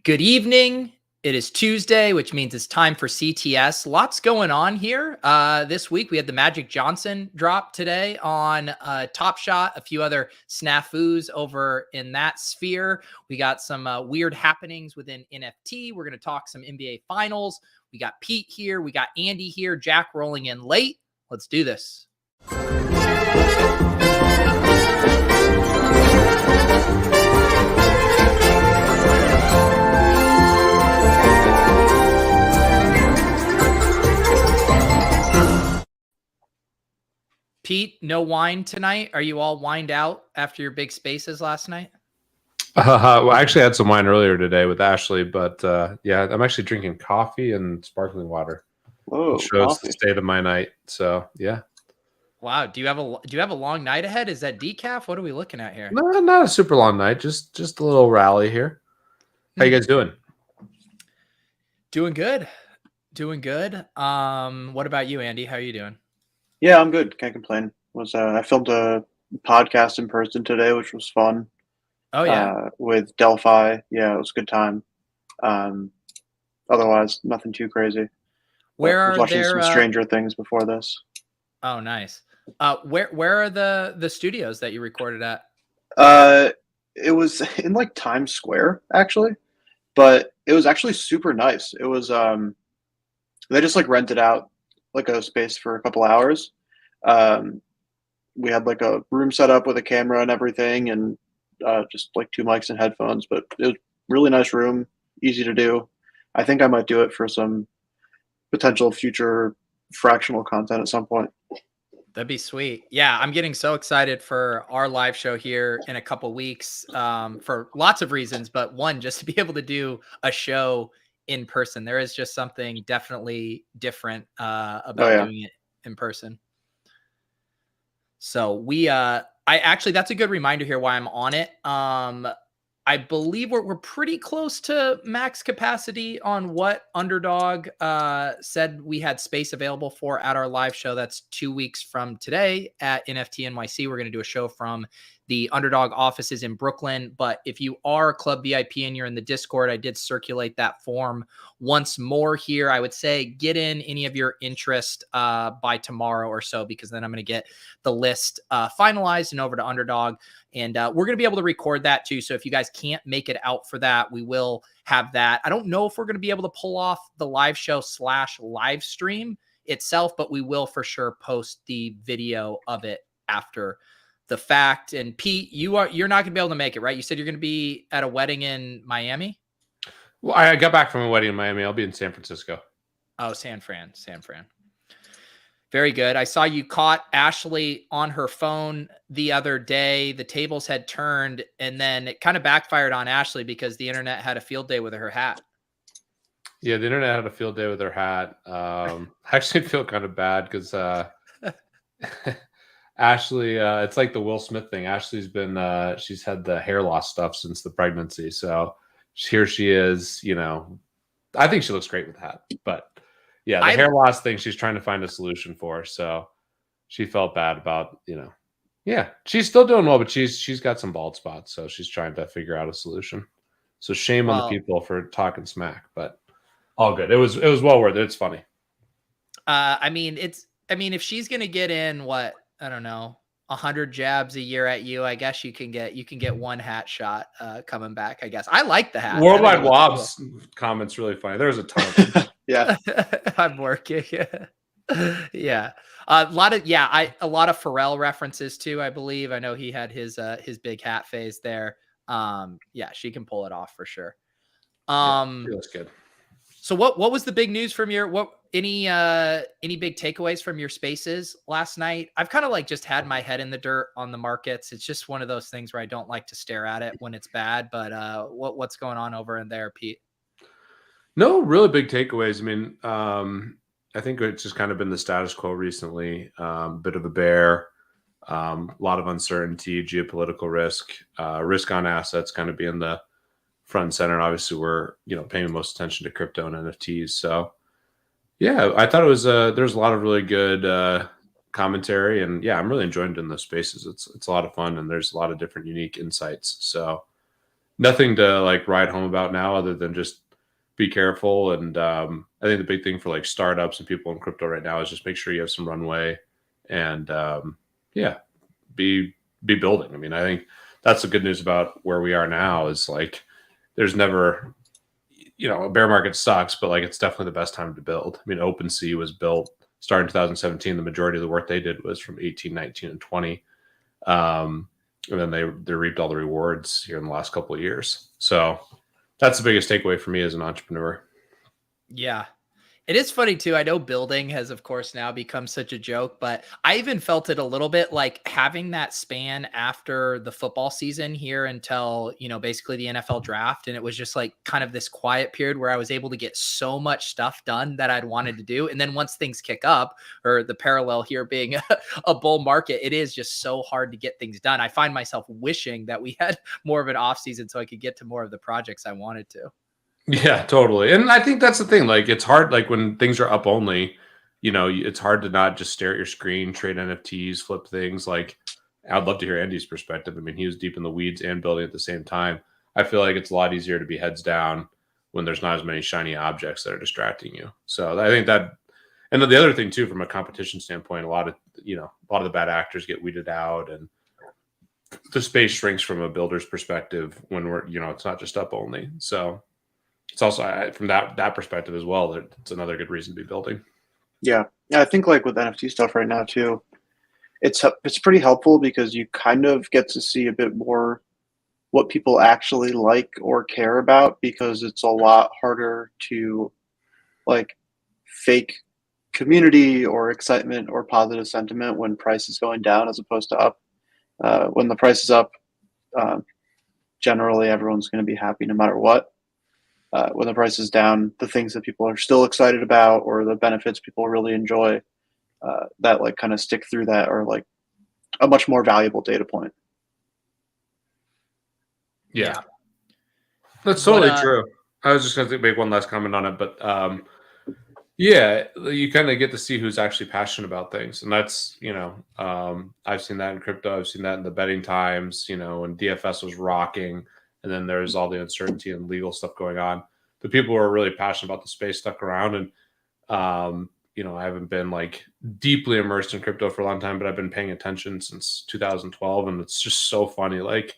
Good evening. It is Tuesday, which means it's time for CTS. Lots going on here. This week, we had the Magic Johnson drop today on Top Shot, a few other snafus over in that sphere. We got some weird happenings within NFT. We're going to talk some NBA Finals. We got Pete here. We got Andy here. Jack rolling in late. Let's do this. Pete, no wine tonight? Are you all wined out after your big spaces last night? Well, I actually had some wine earlier today with Ashley, but yeah, I'm actually drinking coffee and sparkling water. Whoa, it shows coffee. the state of my night. So yeah. Wow. Do you have a long night ahead? Is that decaf? What are we looking at here? No, not a super long night. Just a little rally here. How you guys doing? Doing good. Doing good. What about you, Andy? How are you doing? Yeah, I'm good. Can't complain. I filmed a podcast in person today, which was fun. Oh yeah. With Delphi. Yeah, it was a good time. Otherwise, nothing too crazy. Where I was are watching there? some Stranger Things before this. Oh, nice. Where are the studios that you recorded at? It was in like Times Square actually, but it was actually super nice. It was they just like rented out like a space for a couple hours. We had like a room set up with a camera and everything, and just like 2 mics and headphones. But it was really nice room, easy to do. I think I might do it for some potential future fractional content at some point. That'd be sweet. Yeah, I'm getting so excited for our live show here in a couple weeks for lots of reasons, but one, just to be able to do a show in person. There is just something definitely different about doing it in person. So that's a good reminder here why I'm on it. I believe we're pretty close to max capacity on what Underdog said we had space available for at our live show. That's 2 weeks from today at NFT NYC. We're going to do a show from the Underdog offices in Brooklyn. But if you are a Club VIP and you're in the Discord, I did circulate that form once more here. I would say get in any of your interest by tomorrow or so, because then I'm going to get the list finalized and over to Underdog. And we're going to be able to record that too. So if you guys can't make it out for that, we will have that. I don't know if we're going to be able to pull off the live show / live stream itself, but we will for sure post the video of it after the fact. And Pete, you're not going to be able to make it, right? You said you're going to be at a wedding in Miami. Well, I got back from a wedding in Miami. I'll be in San Francisco. Oh, San Fran. Very good. I saw you caught Ashley on her phone the other day. The tables had turned, and then it kind of backfired on Ashley because the internet had a field day with her hat. Yeah, the internet had a field day with her hat. I actually feel kind of bad because Ashley, it's like the Will Smith thing. Ashley's been, she's had the hair loss stuff since the pregnancy. So here she is, I think she looks great with the hat, but yeah, the hair loss thing, she's trying to find a solution for. So she felt bad about, yeah, she's still doing well, but she's got some bald spots. So she's trying to figure out a solution. So shame on the people for talking smack, but all good. It was well worth it. It's funny. I mean, if she's going to get in what, I don't know, 100 jabs a year at you, I guess you can get one hat shot coming back, I guess. I like the hat. Worldwide Wob's comments really funny. There's a ton of them. Yeah. I'm working. Yeah. A lot of Pharrell references too, I believe. I know he had his big hat phase there. Yeah, she can pull it off for sure. She looks good. So what was the big news from any big takeaways from your spaces last night? I've kind of like just had my head in the dirt on the markets. It's just one of those things where I don't like to stare at it when it's bad, but what's going on over in there, Pete? No really big takeaways. I mean, I think it's just kind of been the status quo recently. Bit of a bear, a lot of uncertainty, geopolitical risk on assets kind of being the front and center. And obviously we're, paying the most attention to crypto and NFTs. So yeah, I thought it was, there's a lot of really good commentary, and yeah, I'm really enjoying doing those spaces. It's a lot of fun, and there's a lot of different unique insights. So nothing to like ride home about now other than just be careful. And I think the big thing for like startups and people in crypto right now is just make sure you have some runway and yeah, be building. I mean, I think that's the good news about where we are now is like there's never, a bear market sucks, but like it's definitely the best time to build. I mean, OpenSea was built starting in 2017. The majority of the work they did was from 18, 19, and 20. And then they reaped all the rewards here in the last couple of years. So that's the biggest takeaway for me as an entrepreneur. Yeah. It is funny too. I know building has, of course, now become such a joke, but I even felt it a little bit like having that span after the football season here until, basically the NFL draft. And it was just like kind of this quiet period where I was able to get so much stuff done that I'd wanted to do. And then once things kick up, or the parallel here being a bull market, it is just so hard to get things done. I find myself wishing that we had more of an off season so I could get to more of the projects I wanted to. Yeah, totally. And I think that's the thing. Like, it's hard, like when things are up only, it's hard to not just stare at your screen, trade NFTs, flip things. Like, I'd love to hear Andy's perspective. I mean, he was deep in the weeds and building at the same time. I feel like it's a lot easier to be heads down when there's not as many shiny objects that are distracting you. So I think that, and then the other thing too, from a competition standpoint, a lot of the bad actors get weeded out and the space shrinks from a builder's perspective when we're, it's not just up only. So it's also from that perspective as well, that it's another good reason to be building. Yeah. I think like with NFT stuff right now too, it's pretty helpful because you kind of get to see a bit more what people actually like or care about, because it's a lot harder to like fake community or excitement or positive sentiment when price is going down as opposed to up. When the price is up, generally everyone's going to be happy no matter what. When the price is down, the things that people are still excited about or the benefits people really enjoy, that like kind of stick through that are like a much more valuable data point. Yeah. That's totally true. I was just going to make one last comment on it, but yeah, you kind of get to see who's actually passionate about things. And that's, I've seen that in crypto. I've seen that in the betting times, when DFS was rocking. And then there's all the uncertainty and legal stuff going on. The people who are really passionate about the space stuck around. And, I haven't been like deeply immersed in crypto for a long time, but I've been paying attention since 2012. And it's just so funny. Like,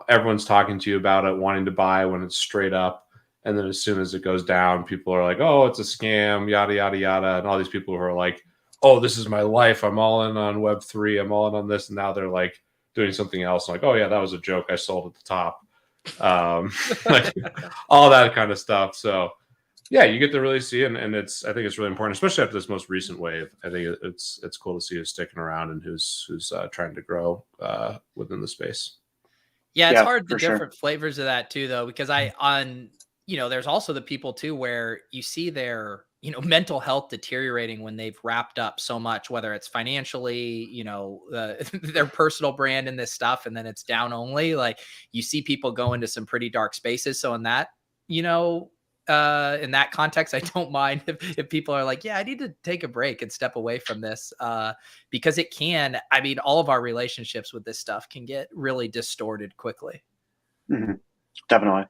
everyone's talking to you about it, wanting to buy when it's straight up. And then as soon as it goes down, people are like, oh, it's a scam, yada, yada, yada. And all these people who are like, oh, this is my life. I'm all in on Web3. I'm all in on this. And now they're like doing something else. Like, oh, yeah, that was a joke I sold at the top. Like all that kind of stuff. So, yeah, you get to really see it. And I think it's really important, especially after this most recent wave. I think it's cool to see who's sticking around and who's trying to grow within the space. Yeah, it's hard, the different flavors of that too, though, because there's also the people too where you see their, mental health deteriorating when they've wrapped up so much, whether it's financially, their personal brand and this stuff, and then it's down only. Like you see people go into some pretty dark spaces. So in that, in that context, I don't mind if people are like, yeah, I need to take a break and step away from this, because it can, all of our relationships with this stuff can get really distorted quickly. Mm-hmm. Definitely.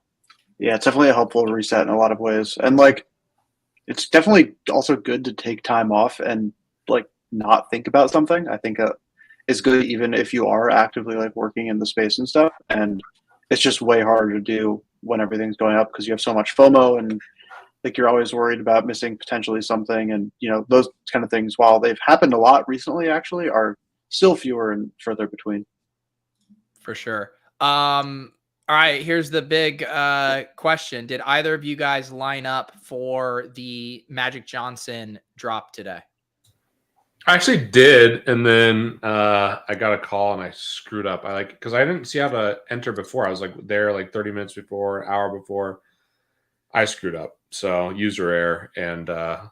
Yeah, it's definitely a helpful reset in a lot of ways. And like, it's definitely also good to take time off and like not think about something. I think it's good even if you are actively like working in the space and stuff. And it's just way harder to do when everything's going up because you have so much FOMO and like you're always worried about missing potentially something. And, those kind of things, while they've happened a lot recently, actually are still fewer and further between. For sure. All right, here's the big question. Did either of you guys line up for the Magic Johnson drop today? I actually did, and then I got a call and I screwed up. Because I didn't see how to enter before. I was like there like 30 minutes before, an hour before. I screwed up. So user error, and I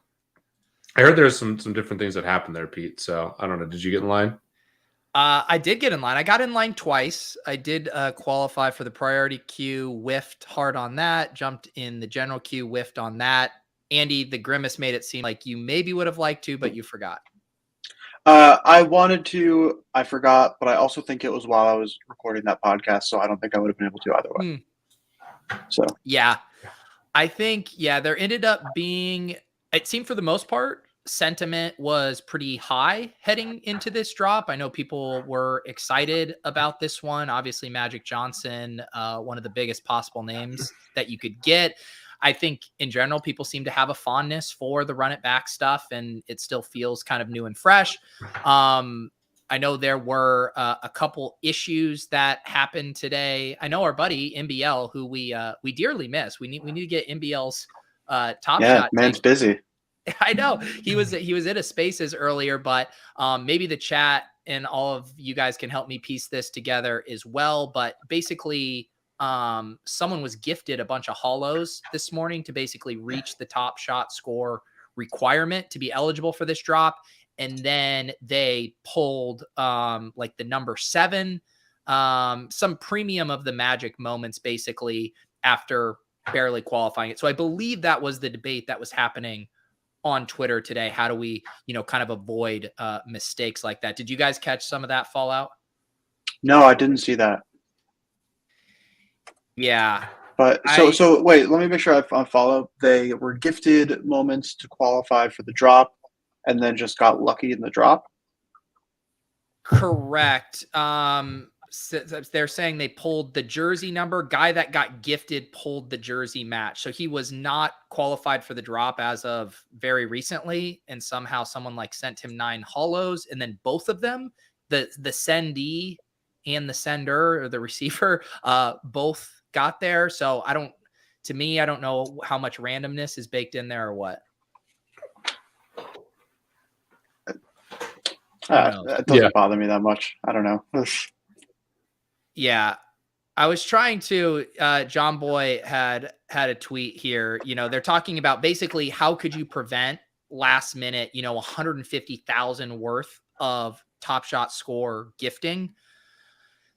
heard there's some different things that happened there, Pete. So I don't know. Did you get in line? I did get in line. I got in line twice. I did qualify for the priority queue, whiffed hard on that, jumped in the general queue, whiffed on that. Andy, the grimace made it seem like you maybe would have liked to, but you forgot. I wanted to, I forgot, but I also think it was while I was recording that podcast, so I don't think I would have been able to either way. So Yeah. I think, there ended up being, it seemed for the most part, sentiment was pretty high heading into this drop. I know people were excited about this one. Obviously, Magic Johnson, one of the biggest possible names that you could get. I think in general, people seem to have a fondness for the run it back stuff, and it still feels kind of new and fresh. I know there were a couple issues that happened today. I know our buddy MBL, who we dearly miss. We need to get MBL's Top Shot. Man's busy. I know he was in a Spaces earlier, but maybe the chat and all of you guys can help me piece this together as well. But basically, someone was gifted a bunch of holos this morning to basically reach the Top Shot score requirement to be eligible for this drop. And then they pulled like the number 7, some premium of the Magic moments, basically, after barely qualifying it. So I believe that was the debate that was happening on Twitter today. How do we, kind of avoid mistakes like that? Did you guys catch some of that fallout? No, I didn't see that. Yeah. But so wait, let me make sure I follow. They were gifted moments to qualify for the drop and then just got lucky in the drop. Correct. They're saying they pulled the jersey number. Guy that got gifted pulled the jersey match. So he was not qualified for the drop as of very recently. And somehow someone sent him 9 holos, and then both of them, the sendee and the sender or the receiver, both got there. So I don't know how much randomness is baked in there or what. That doesn't bother me that much. I don't know. Yeah. I was trying to, John Boy had a tweet here. They're talking about basically how could you prevent last minute, 150,000 worth of Top Shot score gifting.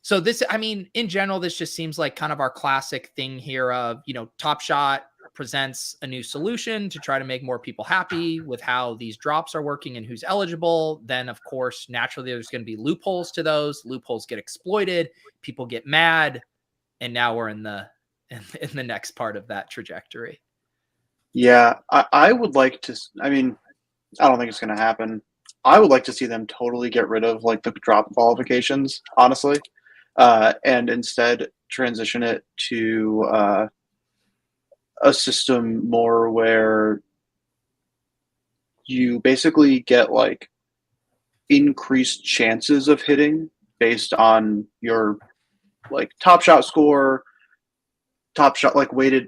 So this, in general, this just seems like kind of our classic thing here of, Top Shot presents a new solution to try to make more people happy with how these drops are working and who's eligible. Then, of course, naturally, there's going to be loopholes to those. Loopholes get exploited. People get mad. And now we're in the next part of that trajectory. Yeah, I would like to. I don't think it's going to happen. I would like to see them totally get rid of the drop qualifications, honestly, and instead transition it to a system more where you basically get increased chances of hitting based on your Top Shot score, Top Shot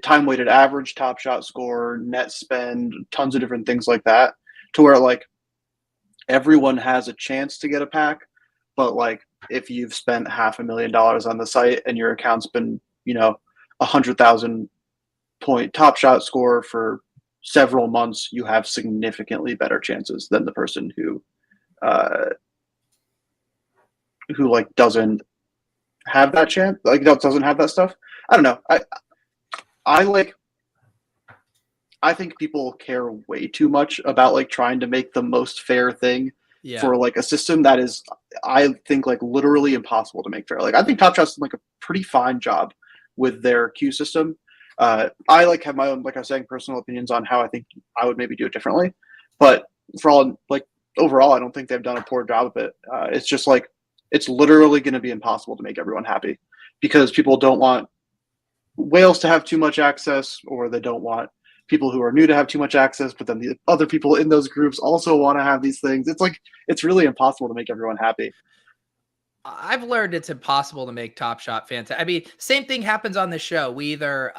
time weighted average Top Shot score, net spend, tons of different things like that, to where everyone has a chance to get a pack. But if you've spent $500,000 on the site and your account's been 100,000 point Top Shot score for several months, you have significantly better chances than the person who doesn't have that chance, doesn't have that stuff. I don't know. I think people care way too much about trying to make the most fair thing for a system that is, I think, literally impossible to make fair. I think Top Shot's done a pretty fine job with their queue system. I have my own, I was saying, personal opinions on how I think I would maybe do it differently. But for all overall, I don't think they've done a poor job of it. It's just it's literally going to be impossible to make everyone happy because people don't want whales to have too much access, or they don't want people who are new to have too much access, but then the other people in those groups also want to have these things. It's really impossible to make everyone happy. I've learned it's impossible to make Top Shot fantastic. Same thing happens on the show. We either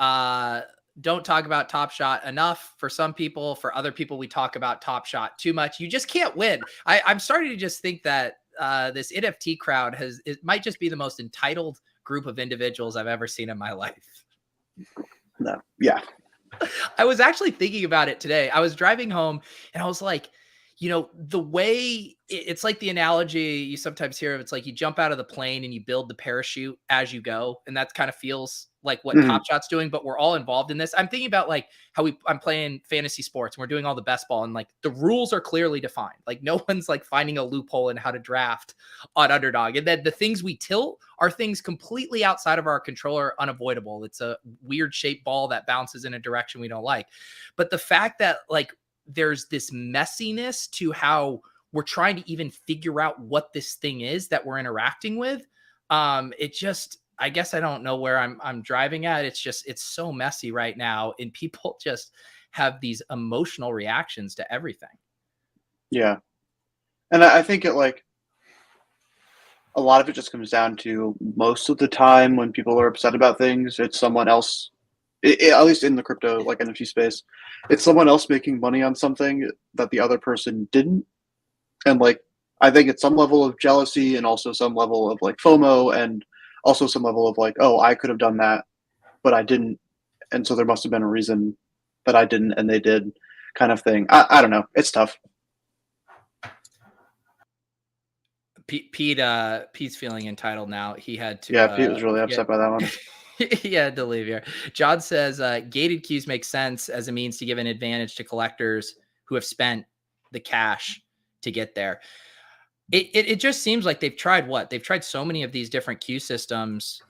don't talk about Top Shot enough for some people. For other people, we talk about Top Shot too much. You just can't win. I'm starting to just think that this NFT crowd it might just be the most entitled group of individuals I've ever seen in my life. No. Yeah. I was actually thinking about it today. I was driving home and I was like, the way it's like the analogy you sometimes hear of, it's like you jump out of the plane and you build the parachute as you go. And that kind of feels like what Mhm. Top Shot's doing, but we're all involved in this. I'm thinking about like how I'm playing fantasy sports and we're doing all the best ball, and like the rules are clearly defined. Like no one's like finding a loophole in how to draft on Underdog. And then the things we tilt are things completely outside of our control or unavoidable. It's a weird shaped ball that bounces in a direction we don't like. But the fact that like there's this messiness to how we're trying to even figure out what this thing is that we're interacting with. It just, I guess I don't know where I'm driving at. It's so messy right now, and people just have these emotional reactions to everything. Yeah. And I think a lot of it just comes down to, most of the time when people are upset about things, it's someone else, at least in the crypto, like NFT space, it's someone else making money on something that the other person didn't. And I think it's some level of jealousy, and also some level of FOMO, and also some level of oh, I could have done that, but I didn't. And so there must have been a reason that I didn't and they did, kind of thing. I don't know. It's tough. Pete's feeling entitled now. He had to. Yeah, Pete was really upset by that one. He had to leave here. John says gated queues make sense as a means to give an advantage to collectors who have spent the cash to get there. It just seems like they've tried so many of these different queue systems.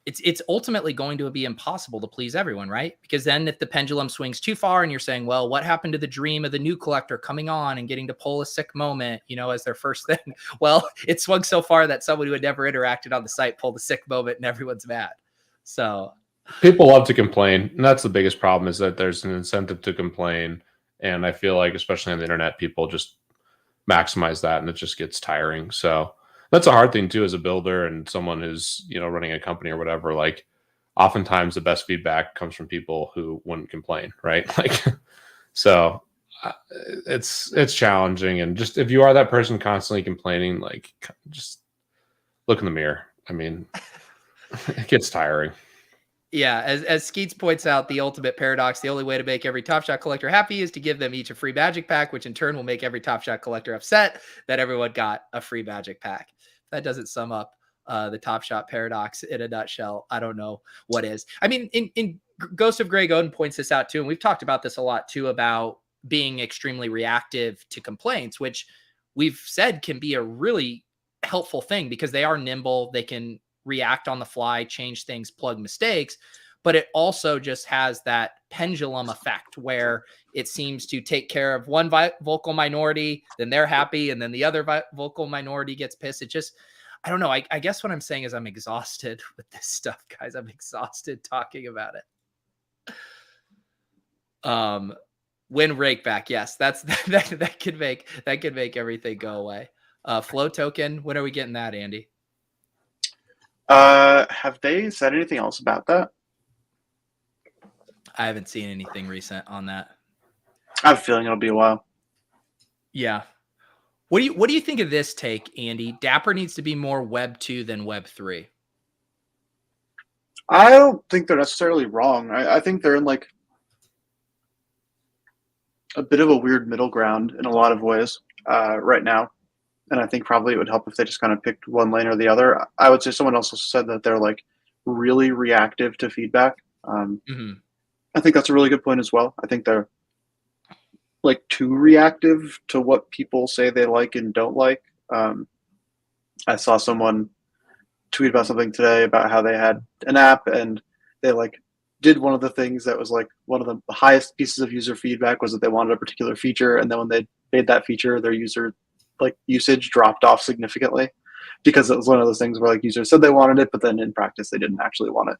It's ultimately going to be impossible to please everyone, right? Because then if the pendulum swings too far and you're saying, well, what happened to the dream of the new collector coming on and getting to pull a sick moment, as their first thing? Well, it swung so far that someone who had never interacted on the site pulled a sick moment and everyone's mad. So people love to complain. And that's the biggest problem, is that there's an incentive to complain. And I feel like, especially on the internet, people just maximize that, and it just gets tiring. So that's a hard thing too, as a builder and someone who's running a company or whatever. Like, oftentimes the best feedback comes from people who wouldn't complain, right? So it's challenging. And just, if you are that person constantly complaining, just look in the mirror. I mean, it gets tiring. Yeah, as Skeets points out, the ultimate paradox, the only way to make every Top Shot collector happy is to give them each a free magic pack, which in turn will make every Top Shot collector upset that everyone got a free magic pack. That doesn't sum up the Top Shot paradox in a nutshell. I don't know what is. I mean, in Ghost of Greg Oden points this out too, and we've talked about this a lot too, about being extremely reactive to complaints, which we've said can be a really helpful thing because they are nimble. They can react on the fly, change things, plug mistakes, but it also just has that pendulum effect where it seems to take care of one vocal minority, then they're happy, and then the other vocal minority gets pissed. It just, I don't know. I guess what I'm saying is I'm exhausted with this stuff, guys. I'm exhausted talking about it. Win rake back. Yes, that could make everything go away. Flow token. When are we getting that, Andy? Have they said anything else about that? I haven't seen anything recent on that. I have a feeling it'll be a while. Yeah. What do you think of this take, Andy? Dapper needs to be more Web 2 than Web 3. I don't think they're necessarily wrong. I think they're in a bit of a weird middle ground in a lot of ways right now. And I think probably it would help if they just kind of picked one lane or the other. I would say someone else said that they're really reactive to feedback. I think that's a really good point as well. I think they're too reactive to what people say they like and don't like. I saw someone tweet about something today about how they had an app and they did one of the things that was one of the highest pieces of user feedback was that they wanted a particular feature, and then when they made that feature, their user usage dropped off significantly because it was one of those things where users said they wanted it, but then in practice they didn't actually want it.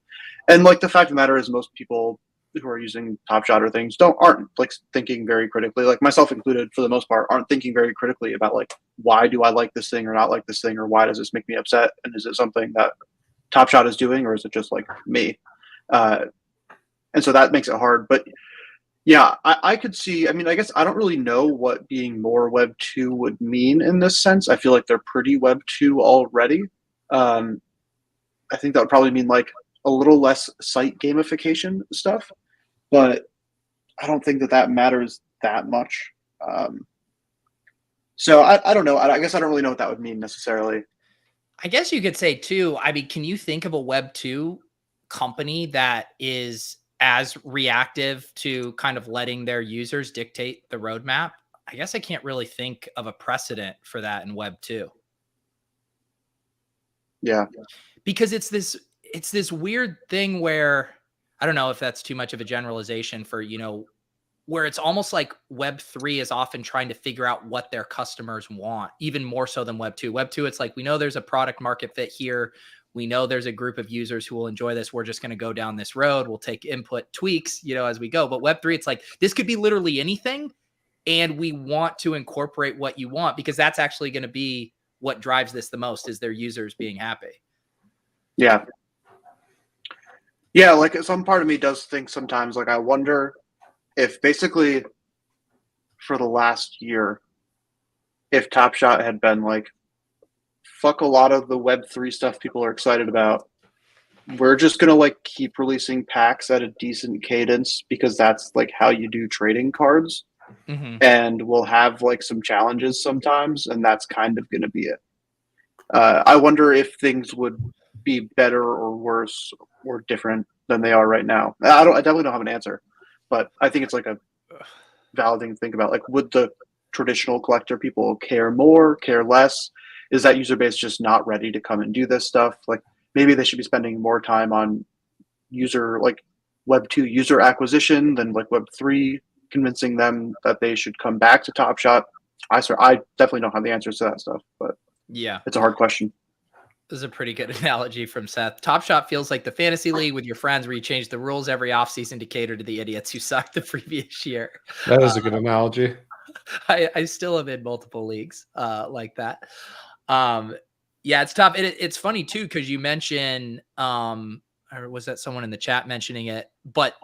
And the fact of the matter is, most people who are using Top Shot or things aren't thinking very critically, myself included for the most part, aren't thinking very critically about why do I like this thing or not like this thing, or why does this make me upset, and is it something that Top Shot is doing, or is it just me? And so that makes it hard. But yeah, I could see, I mean, I guess I don't really know what being more Web 2 would mean in this sense. I feel like they're pretty Web 2 already. I think that would probably mean a little less site gamification stuff, but I don't think that matters that much. So I don't know. I guess I don't really know what that would mean necessarily. I guess you could say too, I mean, can you think of a Web 2 company that is as reactive to kind of letting their users dictate the roadmap? I guess I can't really think of a precedent for that in Web 2. Yeah. Because it's this weird thing where I don't know if that's too much of a generalization for, where it's almost like Web 3 is often trying to figure out what their customers want, even more so than Web 2. Web 2, it's like, we know there's a product market fit here. We know there's a group of users who will enjoy this. We're just going to go down this road. We'll take input tweaks, as we go. But Web 3, it's like, this could be literally anything. And we want to incorporate what you want, because that's actually going to be what drives this the most, is their users being happy. Yeah. Yeah. Like, some part of me does think sometimes, like, I wonder if basically for the last year, if Top Shot had been like, fuck a lot of the Web3 stuff people are excited about. We're just going to like keep releasing packs at a decent cadence because that's like how you do trading cards. Mm-hmm. And we'll have like some challenges sometimes, and that's kind of going to be it. I wonder if things would be better or worse or different than they are right now. I definitely don't have an answer, but I think it's like a valid thing to think about. Like, would the traditional collector people care more, care less? Is that user base just not ready to come and do this stuff? Like, maybe they should be spending more time on Web 2 user acquisition than like Web 3, convincing them that they should come back to Top Shot. I definitely don't have the answers to that stuff, but yeah, it's a hard question. This is a pretty good analogy from Seth. Top Shot feels like the fantasy league with your friends where you change the rules every offseason to cater to the idiots who sucked the previous year. That is a good analogy. I still am in multiple leagues like that. Yeah, it's tough. It's funny too, because you mentioned, or was that someone in the chat mentioning it? But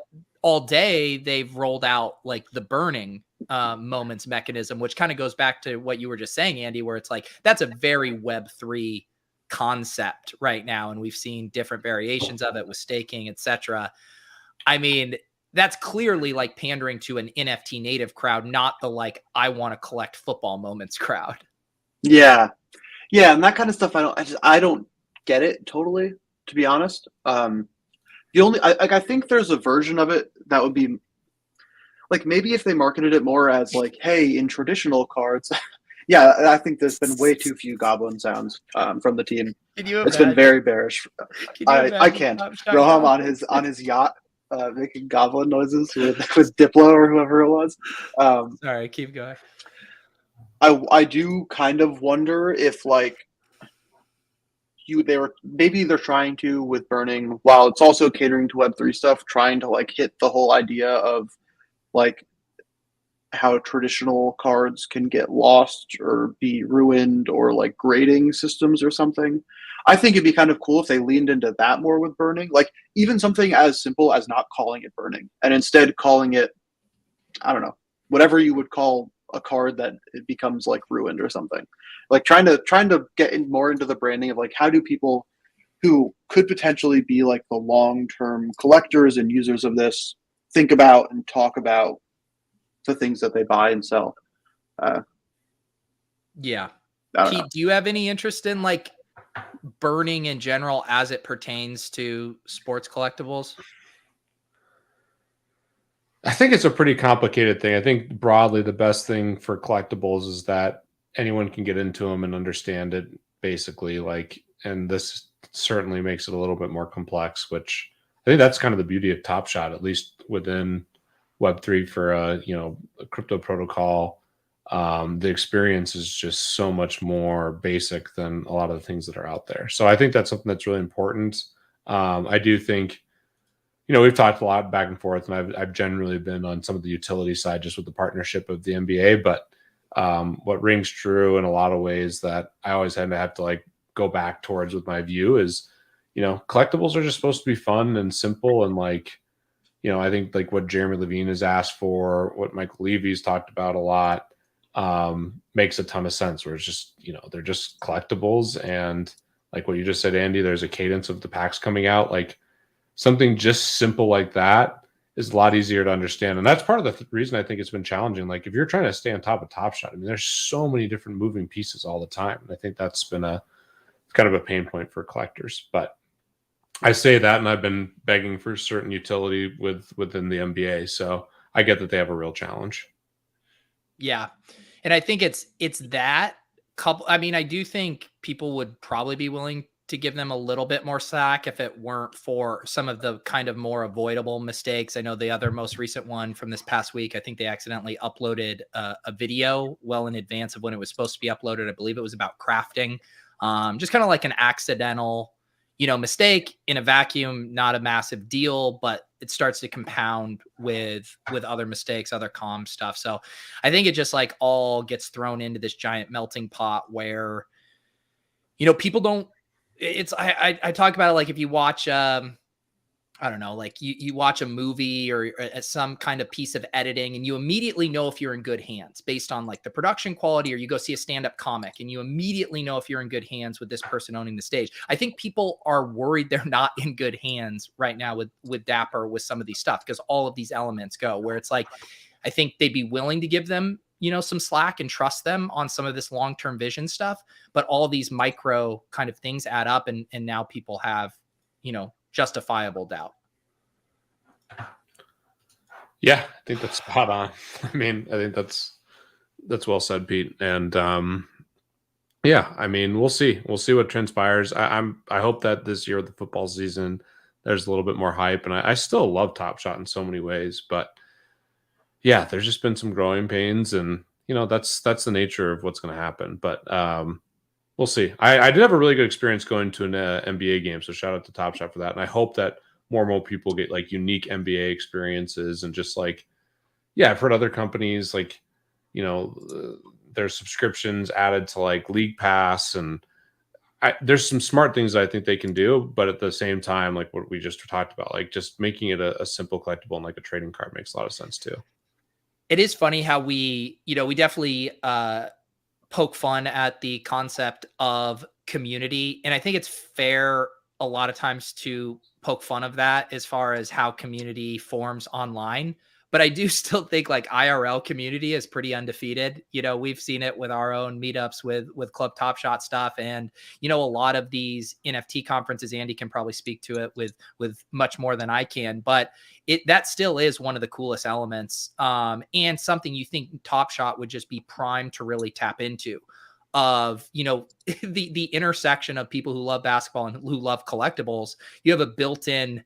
all day they've rolled out like the burning moments mechanism, which kind of goes back to what you were just saying, Andy, where it's like, that's a very Web3 concept right now. And we've seen different variations of it with staking, etc. I mean, that's clearly like pandering to an NFT native crowd, not the like, I want to collect football moments crowd. Yeah. Yeah. And that kind of stuff, I don't get it totally, to be honest. I think there's a version of it that would be like, maybe if they marketed it more as like, hey, in traditional cards. Yeah, I think there's been way too few goblin sounds from the team. It's been very bearish. I can't. Roham on his yacht making goblin noises with Diplo or whoever it was. Sorry, keep going. I do kind of wonder if like they're trying to, with burning, while it's also catering to Web3 stuff, trying to like hit the whole idea of like how traditional cards can get lost or be ruined, or like grading systems or something. I think it'd be kind of cool if they leaned into that more with burning, like even something as simple as not calling it burning and instead calling it, I don't know, whatever you would call a card that it becomes like ruined or something. Like trying to get more into the branding of like, how do people who could potentially be like the long-term collectors and users of this think about and talk about the things that they buy and sell. Yeah. Pete, do you have any interest in like burning in general as it pertains to sports collectibles? I think it's a pretty complicated thing. I think broadly the best thing for collectibles is that anyone can get into them and understand it, basically. Like, and this certainly makes it a little bit more complex, which I think that's kind of the beauty of Top Shot, at least within Web3 for a crypto protocol. The experience is just so much more basic than a lot of the things that are out there. So I think that's something that's really important. I do think, we've talked a lot back and forth, and I've generally been on some of the utility side just with the partnership of the NBA. But what rings true in a lot of ways that I always have to like go back towards with my view is, collectibles are just supposed to be fun and simple, and like, I think like what Jeremy Levine has asked for, what Michael Levy's talked about a lot, makes a ton of sense, where it's just, they're just collectibles. And like what you just said, Andy, there's a cadence of the packs coming out, like something just simple like that is a lot easier to understand. And that's part of the reason I think it's been challenging. Like if you're trying to stay on top of Top Shot, I mean, there's so many different moving pieces all the time. And I think that's been kind of a pain point for collectors. But I say that, and I've been begging for certain utility within the NBA. So I get that they have a real challenge. Yeah. And I think it's that couple. I mean, I do think people would probably be willing to give them a little bit more slack if it weren't for some of the kind of more avoidable mistakes. I know the other most recent one from this past week, I think they accidentally uploaded a video well in advance of when it was supposed to be uploaded. I believe it was about crafting. Just kind of like an accidental, mistake in a vacuum, not a massive deal, but it starts to compound with other mistakes, other comm stuff. So I think it just like all gets thrown into this giant melting pot where, people don't, I talk about it like if you watch, I don't know, like you watch a movie or some kind of piece of editing and you immediately know if you're in good hands based on like the production quality, or you go see a stand-up comic and you immediately know if you're in good hands with this person owning the stage. I think people are worried they're not in good hands right now with Dapper, with some of these stuff, because all of these elements go where it's like, I think they'd be willing to give them, some slack and trust them on some of this long-term vision stuff, but all these micro kind of things add up. And now people have, justifiable doubt. Yeah, I think that's spot on. I mean, I think that's well said, Pete. And yeah, I mean, we'll see what transpires. I hope that this year of the football season, there's a little bit more hype, and I still love Top Shot in so many ways, but yeah, there's just been some growing pains, and that's the nature of what's going to happen. But we'll see. I did have a really good experience going to an NBA game, so shout out to Top Shot for that. And I hope that more and more people get like unique NBA experiences, and just like, yeah, I've heard other companies like, there's subscriptions added to like League Pass, and there's some smart things that I think they can do, but at the same time, like what we just talked about, like just making it a simple collectible and like a trading card makes a lot of sense too. It is funny how we definitely poke fun at the concept of community. And I think it's fair a lot of times to poke fun of that as far as how community forms online. But I do still think like IRL community is pretty undefeated. We've seen it with our own meetups with Club Top Shot stuff. And, a lot of these NFT conferences, Andy can probably speak to it with much more than I can, but that still is one of the coolest elements. And something you think Top Shot would just be primed to really tap into, of, the intersection of people who love basketball and who love collectibles. You have a built-in,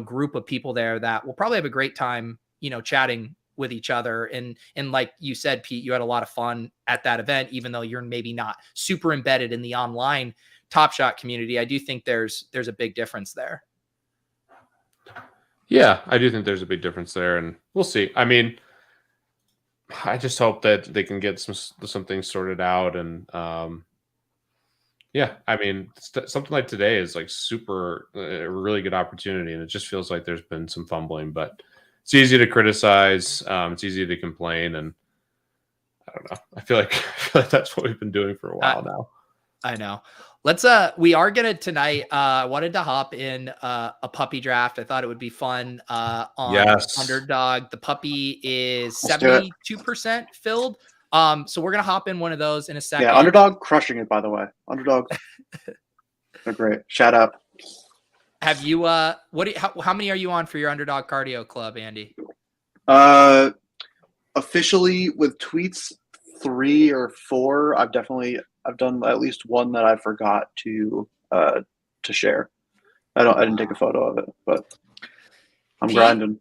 group of people there that will probably have a great time, chatting with each other. And like you said, Pete, you had a lot of fun at that event, even though you're maybe not super embedded in the online Top Shot community. I do think there's a big difference there. Yeah, I do think there's a big difference there, and we'll see. I mean, I just hope that they can get some things sorted out. And yeah, I mean, something like today is like super a really good opportunity, and it just feels like there's been some fumbling, but it's easy to criticize. It's easy to complain, and I don't know. I feel like that's what we've been doing for a while now. I know. We are gonna tonight. I wanted to hop in a puppy draft. I thought it would be fun on Underdog. The puppy is 72% filled. So we're gonna hop in one of those in a second. Yeah, Underdog crushing it, by the way. Underdog, they're great. Shout out. Have you how many are you on for your Underdog cardio club, Andy? Officially with tweets 3 or 4. I've done at least one that I forgot to share. I didn't take a photo of it, but I'm grinding.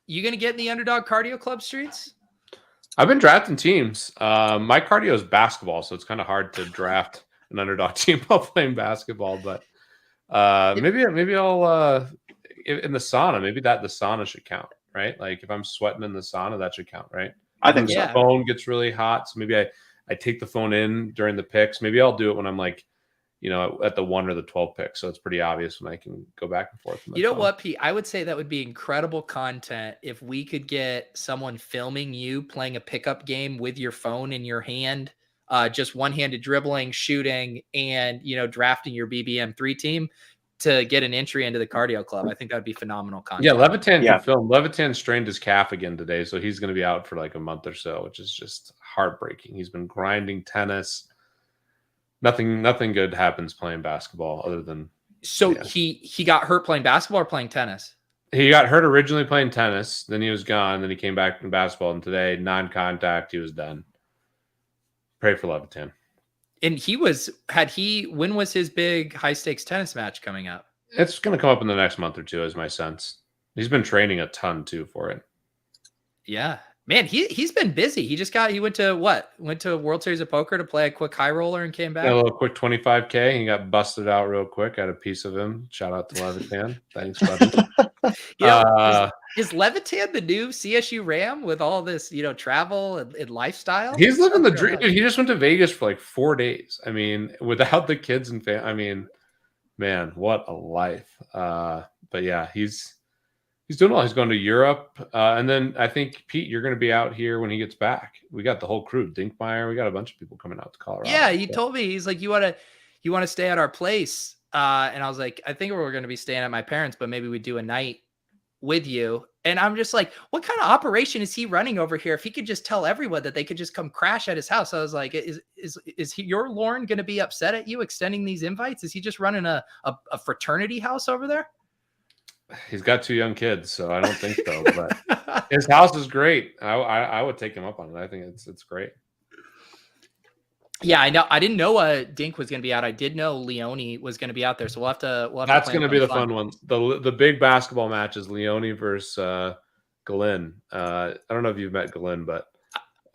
You gonna get in the Underdog cardio club streets? I've been drafting teams. My cardio is basketball, so it's kind of hard to draft an Underdog team while playing basketball, but maybe I'll in the sauna. Maybe the sauna should count, right? Like if I'm sweating in the sauna, that should count, right? I think so. The phone gets really hot, so maybe I take the phone in during the picks. Maybe I'll do it when I'm like, at the 1 or the 12 pick, so it's pretty obvious when I can go back and forth. You know what, Pete? I would say that would be incredible content if we could get someone filming you playing a pickup game with your phone in your hand, just one-handed dribbling, shooting, and drafting your BBM3 team. to get an entry into the cardio club. I think that would be phenomenal content. Yeah, Levitan Yeah. can film. Levitan strained his calf again today, so he's going to be out for like a month or so, which is just heartbreaking. He's been grinding tennis. Nothing good happens playing basketball other than. So he got hurt playing basketball or playing tennis? He got hurt originally playing tennis, then he was gone, then he came back in basketball, and today, non-contact, he was done. Pray for Levitan. And when was his big high stakes tennis match coming up? It's going to come up in the next month or two, is my sense. He's been training a ton too for it. Yeah, man, he's been busy. He went to World Series of Poker to play a quick high roller and came back. A little quick 25K. He got busted out real quick. Got a piece of him. Shout out to Levitan. Thanks, buddy. Is Levitan the new CSU Ram with all this, travel and lifestyle? He's living the dream. Dude, he just went to Vegas for like 4 days. I mean, without the kids and family. I mean, man, what a life. But yeah, he's doing well. He's going to Europe. And then I think, Pete, you're going to be out here when he gets back. We got the whole crew. Dinkmeyer. We got a bunch of people coming out to Colorado. Yeah, he told me, he's like, you want to stay at our place? And I was like, I think we're going to be staying at my parents', but maybe we do a night with you. And I'm just like, what kind of operation is he running over here? If he could just tell everyone that they could just come crash at his house. I was like, is your Lauren going to be upset at you extending these invites? Is he just running a fraternity house over there? He's got 2 young kids, so I don't think so. But his house is great. I would take him up on it. I think it's great. Yeah, I know. I didn't know Dink was going to be out. I did know Leone was going to be out there, so we'll have to. That's going to be the fun one. The big basketball match is Leone versus Glenn. I don't know if you've met Glenn, but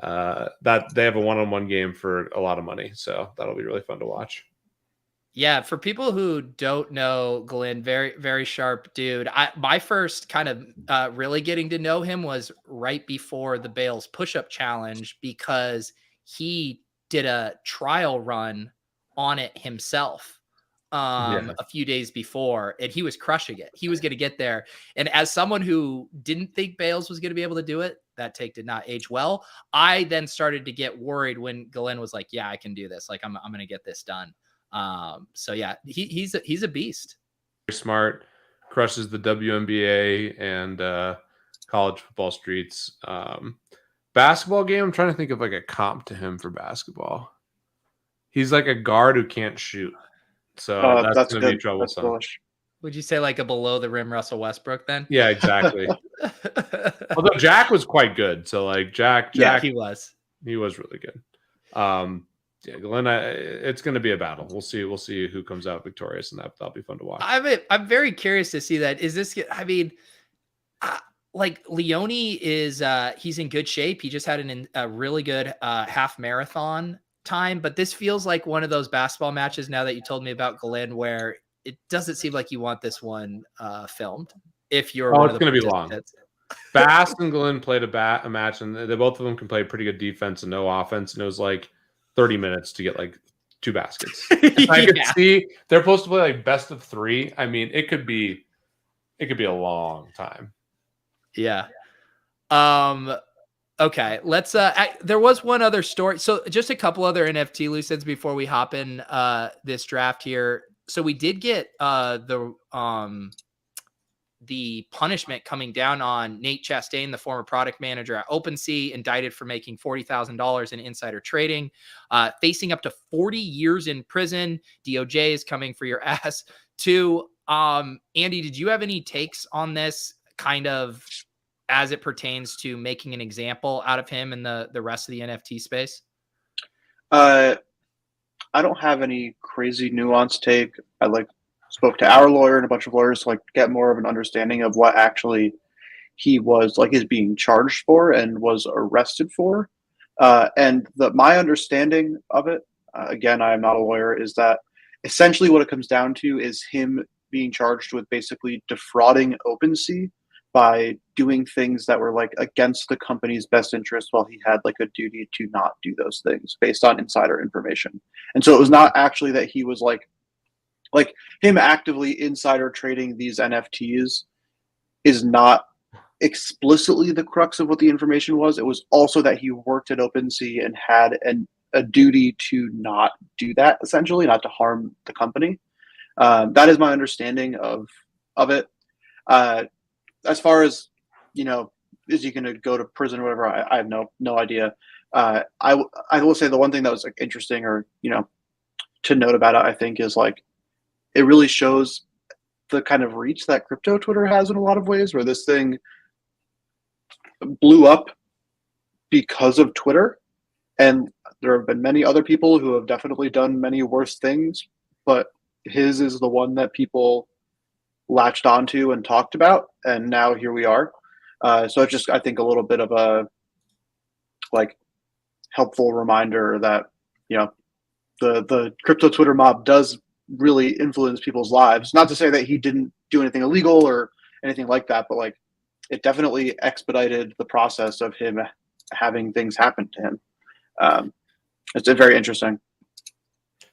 that they have a one-on-one game for a lot of money, so that'll be really fun to watch. Yeah, for people who don't know Glenn, very, very sharp dude. My first kind of really getting to know him was right before the Bales push-up challenge, because he did a trial run on it himself a few days before, and he was crushing it. He was going to get there. And as someone who didn't think Bales was going to be able to do it, that take did not age well. I then started to get worried when Glenn was like, yeah, I can do this. Like, I'm going to get this done. So yeah, he's a beast. Very smart, crushes the WNBA and college football streets. Basketball game, I'm trying to think of like a comp to him for basketball. He's like a guard who can't shoot. So that's going to be troublesome. Would you say like a below the rim Russell Westbrook then? Yeah, exactly. Although Jack was quite good. So like Jack, he was really good. Yeah, Glenn, it's going to be a battle. We'll see who comes out victorious, and that'll be fun to watch. I'm very curious to see that. Is this? I mean, like Leone is he's in good shape. He just had a really good half marathon time, but this feels like one of those basketball matches now that you told me about Glenn, where it doesn't seem like you want this one filmed. If you're it's going to be long. Bass and Glenn played a match, and they both of them can play pretty good defense and no offense, and it was like 30 minutes to get like 2 baskets. I could see they're supposed to play like best of 3. I mean, it could be a long time. Yeah. Okay. Let's there was one other story. So just a couple other NFT loose ends before we hop in this draft here. So we did get the punishment coming down on Nate Chastain, the former product manager at OpenSea, indicted for making $40,000 in insider trading, facing up to 40 years in prison. DOJ is coming for your ass too. Andy, did you have any takes on this kind of as it pertains to making an example out of him and the rest of the NFT space? I don't have any crazy nuanced take. I spoke to our lawyer and a bunch of lawyers to get more of an understanding of what actually he was is being charged for and was arrested for. And my understanding of it, again, I am not a lawyer, is that essentially what it comes down to is him being charged with basically defrauding OpenSea by doing things that were against the company's best interest, while he had a duty to not do those things based on insider information. And so it was not actually that he was like him actively insider trading these NFTs is not explicitly the crux of what the information was. It was also that he worked at OpenSea and had a duty to not do that, essentially, not to harm the company. That is my understanding of it. As far as, is he going to go to prison or whatever? I have no idea. I will say the one thing that was like interesting, or to note about it, I think, is like it really shows the kind of reach that crypto Twitter has in a lot of ways, where this thing blew up because of Twitter, and there have been many other people who have definitely done many worse things, but his is the one that people latched onto and talked about, and now here we are. So it's just, I think, a little bit of a like helpful reminder that the crypto Twitter mob does really influence people's lives. Not to say that he didn't do anything illegal or anything like that, but like it definitely expedited the process of him having things happen to him. It's very interesting.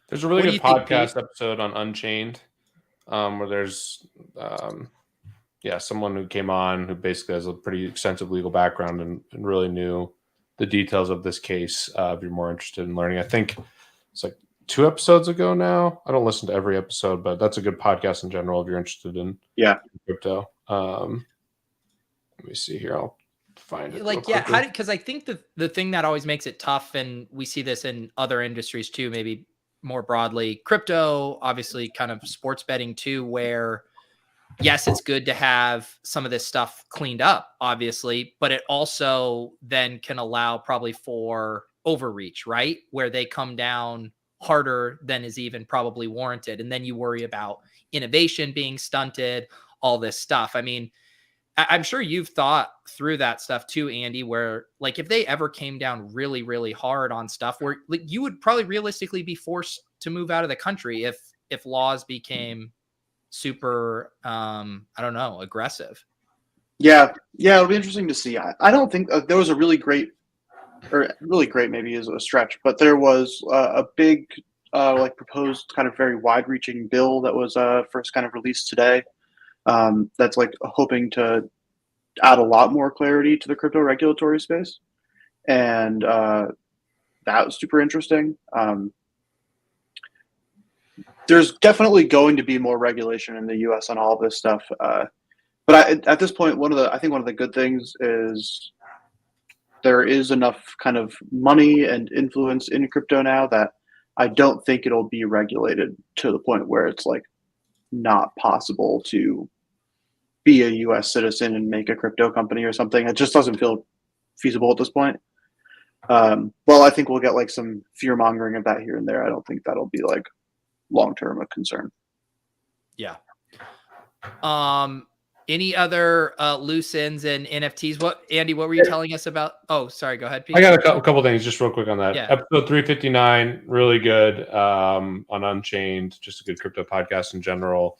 There's a really good podcast episode on Unchained, where there's someone who came on who basically has a pretty extensive legal background and really knew the details of this case. If you're more interested in learning, I think it's like 2 episodes ago now. I don't listen to every episode, but that's a good podcast in general if you're interested in crypto. Let me see here. I'll find it. Because I think the thing that always makes it tough, and we see this in other industries too, maybe more broadly, crypto, obviously kind of sports betting too, where yes, it's good to have some of this stuff cleaned up, obviously, but it also then can allow probably for overreach, right? Where they come down harder than is even probably warranted. And then you worry about innovation being stunted, all this stuff. I mean, I'm sure you've thought through that stuff too, Andy, where like if they ever came down really, really hard on stuff where like you would probably realistically be forced to move out of the country if laws became super, aggressive. Yeah, it'll be interesting to see. I don't think there was a really great maybe is a stretch, but there was a big proposed kind of very wide-reaching bill that was first kind of released today. That's like hoping to add a lot more clarity to the crypto regulatory space, and that was super interesting. There's definitely going to be more regulation in the U.S. on all of this stuff, but at this point, I think one of the good things is there is enough kind of money and influence in crypto now that I don't think it'll be regulated to the point where it's like not possible to be a U.S. citizen and make a crypto company or something. It just doesn't feel feasible at this point. Well, I think we'll get like some fear mongering of that here and there. I don't think that'll be like long-term a concern. Yeah. Any other loose ends and NFTs? Andy, what were you telling us about? Oh, sorry. Go ahead, Pete. I got a couple things just real quick on that. Yeah. Episode 359, really good on Unchained, just a good crypto podcast in general.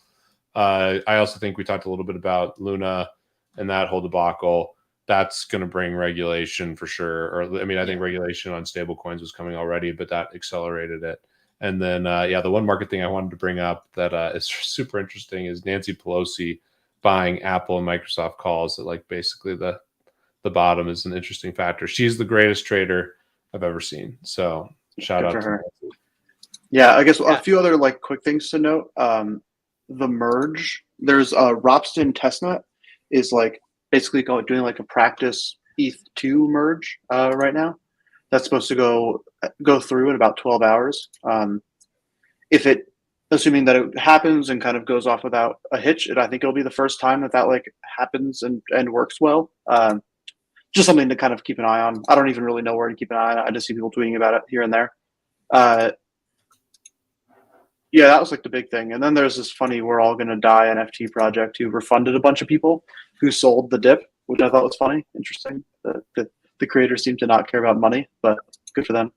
I also think we talked a little bit about Luna and that whole debacle. That's going to bring regulation for sure. I think regulation on stable coins was coming already, but that accelerated it. And then, the one market thing I wanted to bring up that is super interesting is Nancy Pelosi buying Apple and Microsoft calls at like basically the bottom is an interesting factor. She's the greatest trader I've ever seen. So shout out to her. Yeah, I guess a few other like quick things to note. The merge, there's Ropsten Testnet is like basically doing like a practice ETH2 merge right now. That's supposed to go through in about 12 hours. Assuming that it happens and kind of goes off without a hitch, I think it'll be the first time that like happens and works well. Just something to kind of keep an eye on. I don't even really know where to keep an eye on. I just see people tweeting about it here and there. That was like the big thing. And then there's this funny "We're All Gonna Die" NFT project who refunded a bunch of people who sold the dip, which I thought was funny, interesting. The creators seem to not care about money, but good for them.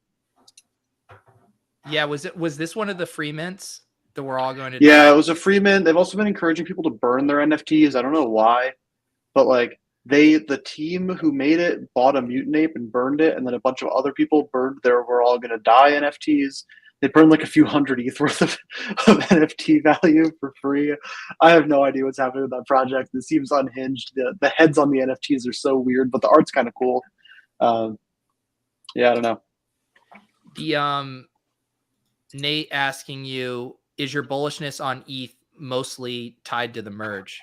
Yeah, was this one of the free mints that we're all going to? Yeah, it was a free mint. They've also been encouraging people to burn their NFTs. I don't know why, but like the team who made it bought a Mutant Ape and burned it, and then a bunch of other people burned their "We're All Gonna Die" NFTs. They burned like a few hundred ETH worth of NFT value for free. I have no idea what's happening with that project. It seems unhinged. The heads on the NFTs are so weird, but the art's kind of cool. I don't know. The Nate asking you, is your bullishness on ETH mostly tied to the merge?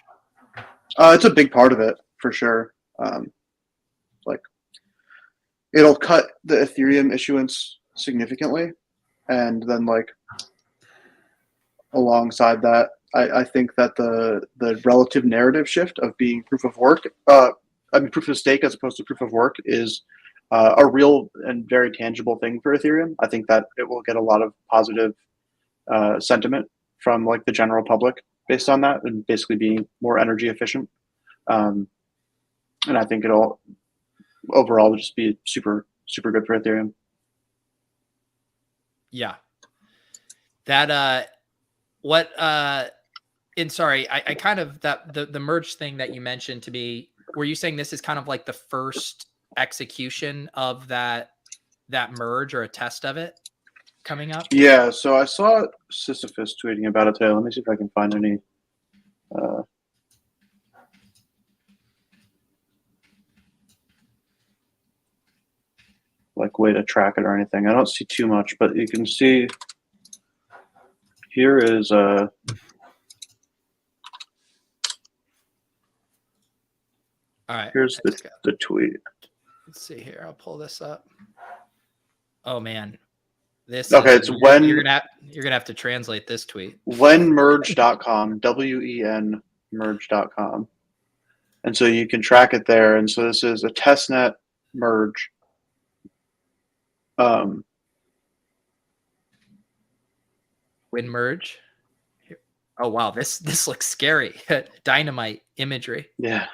It's a big part of it for sure. Like it'll cut the Ethereum issuance significantly, and then like alongside that, I think that the relative narrative shift of being proof of work, proof of stake as opposed to proof of work is a real and very tangible thing for Ethereum. I think that it will get a lot of positive sentiment from like the general public based on that, and basically being more energy efficient. And I think it'll overall just be super, super good for Ethereum. Yeah. That, and sorry, I kind of, the merge thing that you mentioned to me, were you saying this is kind of like the first execution of that merge or a test of it coming up? Yeah, so I saw Sisyphus tweeting about it today. Let me see if I can find any like way to track it or anything. I don't see too much, but you can see here is all right. Here's the tweet. Let's see here. I'll pull this up. Oh man. This okay, it's when you're gonna have to translate this tweet. Whenmerge.com, WEN merge.com. And so you can track it there. And so this is a testnet merge. When merge. Oh wow, this looks scary. Dynamite imagery. Yeah.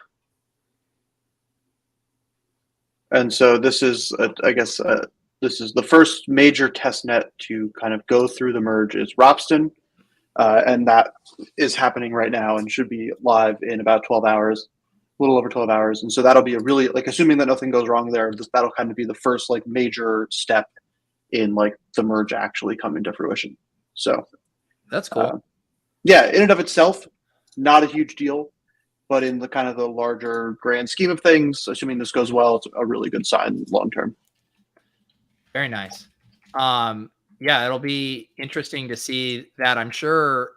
And so this is, I guess, this is the first major testnet to kind of go through the merge is Ropsten, and that is happening right now and should be live in about 12 hours, a little over 12 hours. And so that'll be a really, like, assuming that nothing goes wrong there, that'll kind of be the first like major step in like the merge actually coming to fruition. So that's cool. Yeah, in and of itself, not a huge deal. But in the kind of the larger grand scheme of things, assuming this goes well, it's a really good sign long term. Very nice. Yeah, it'll be interesting to see that. I'm sure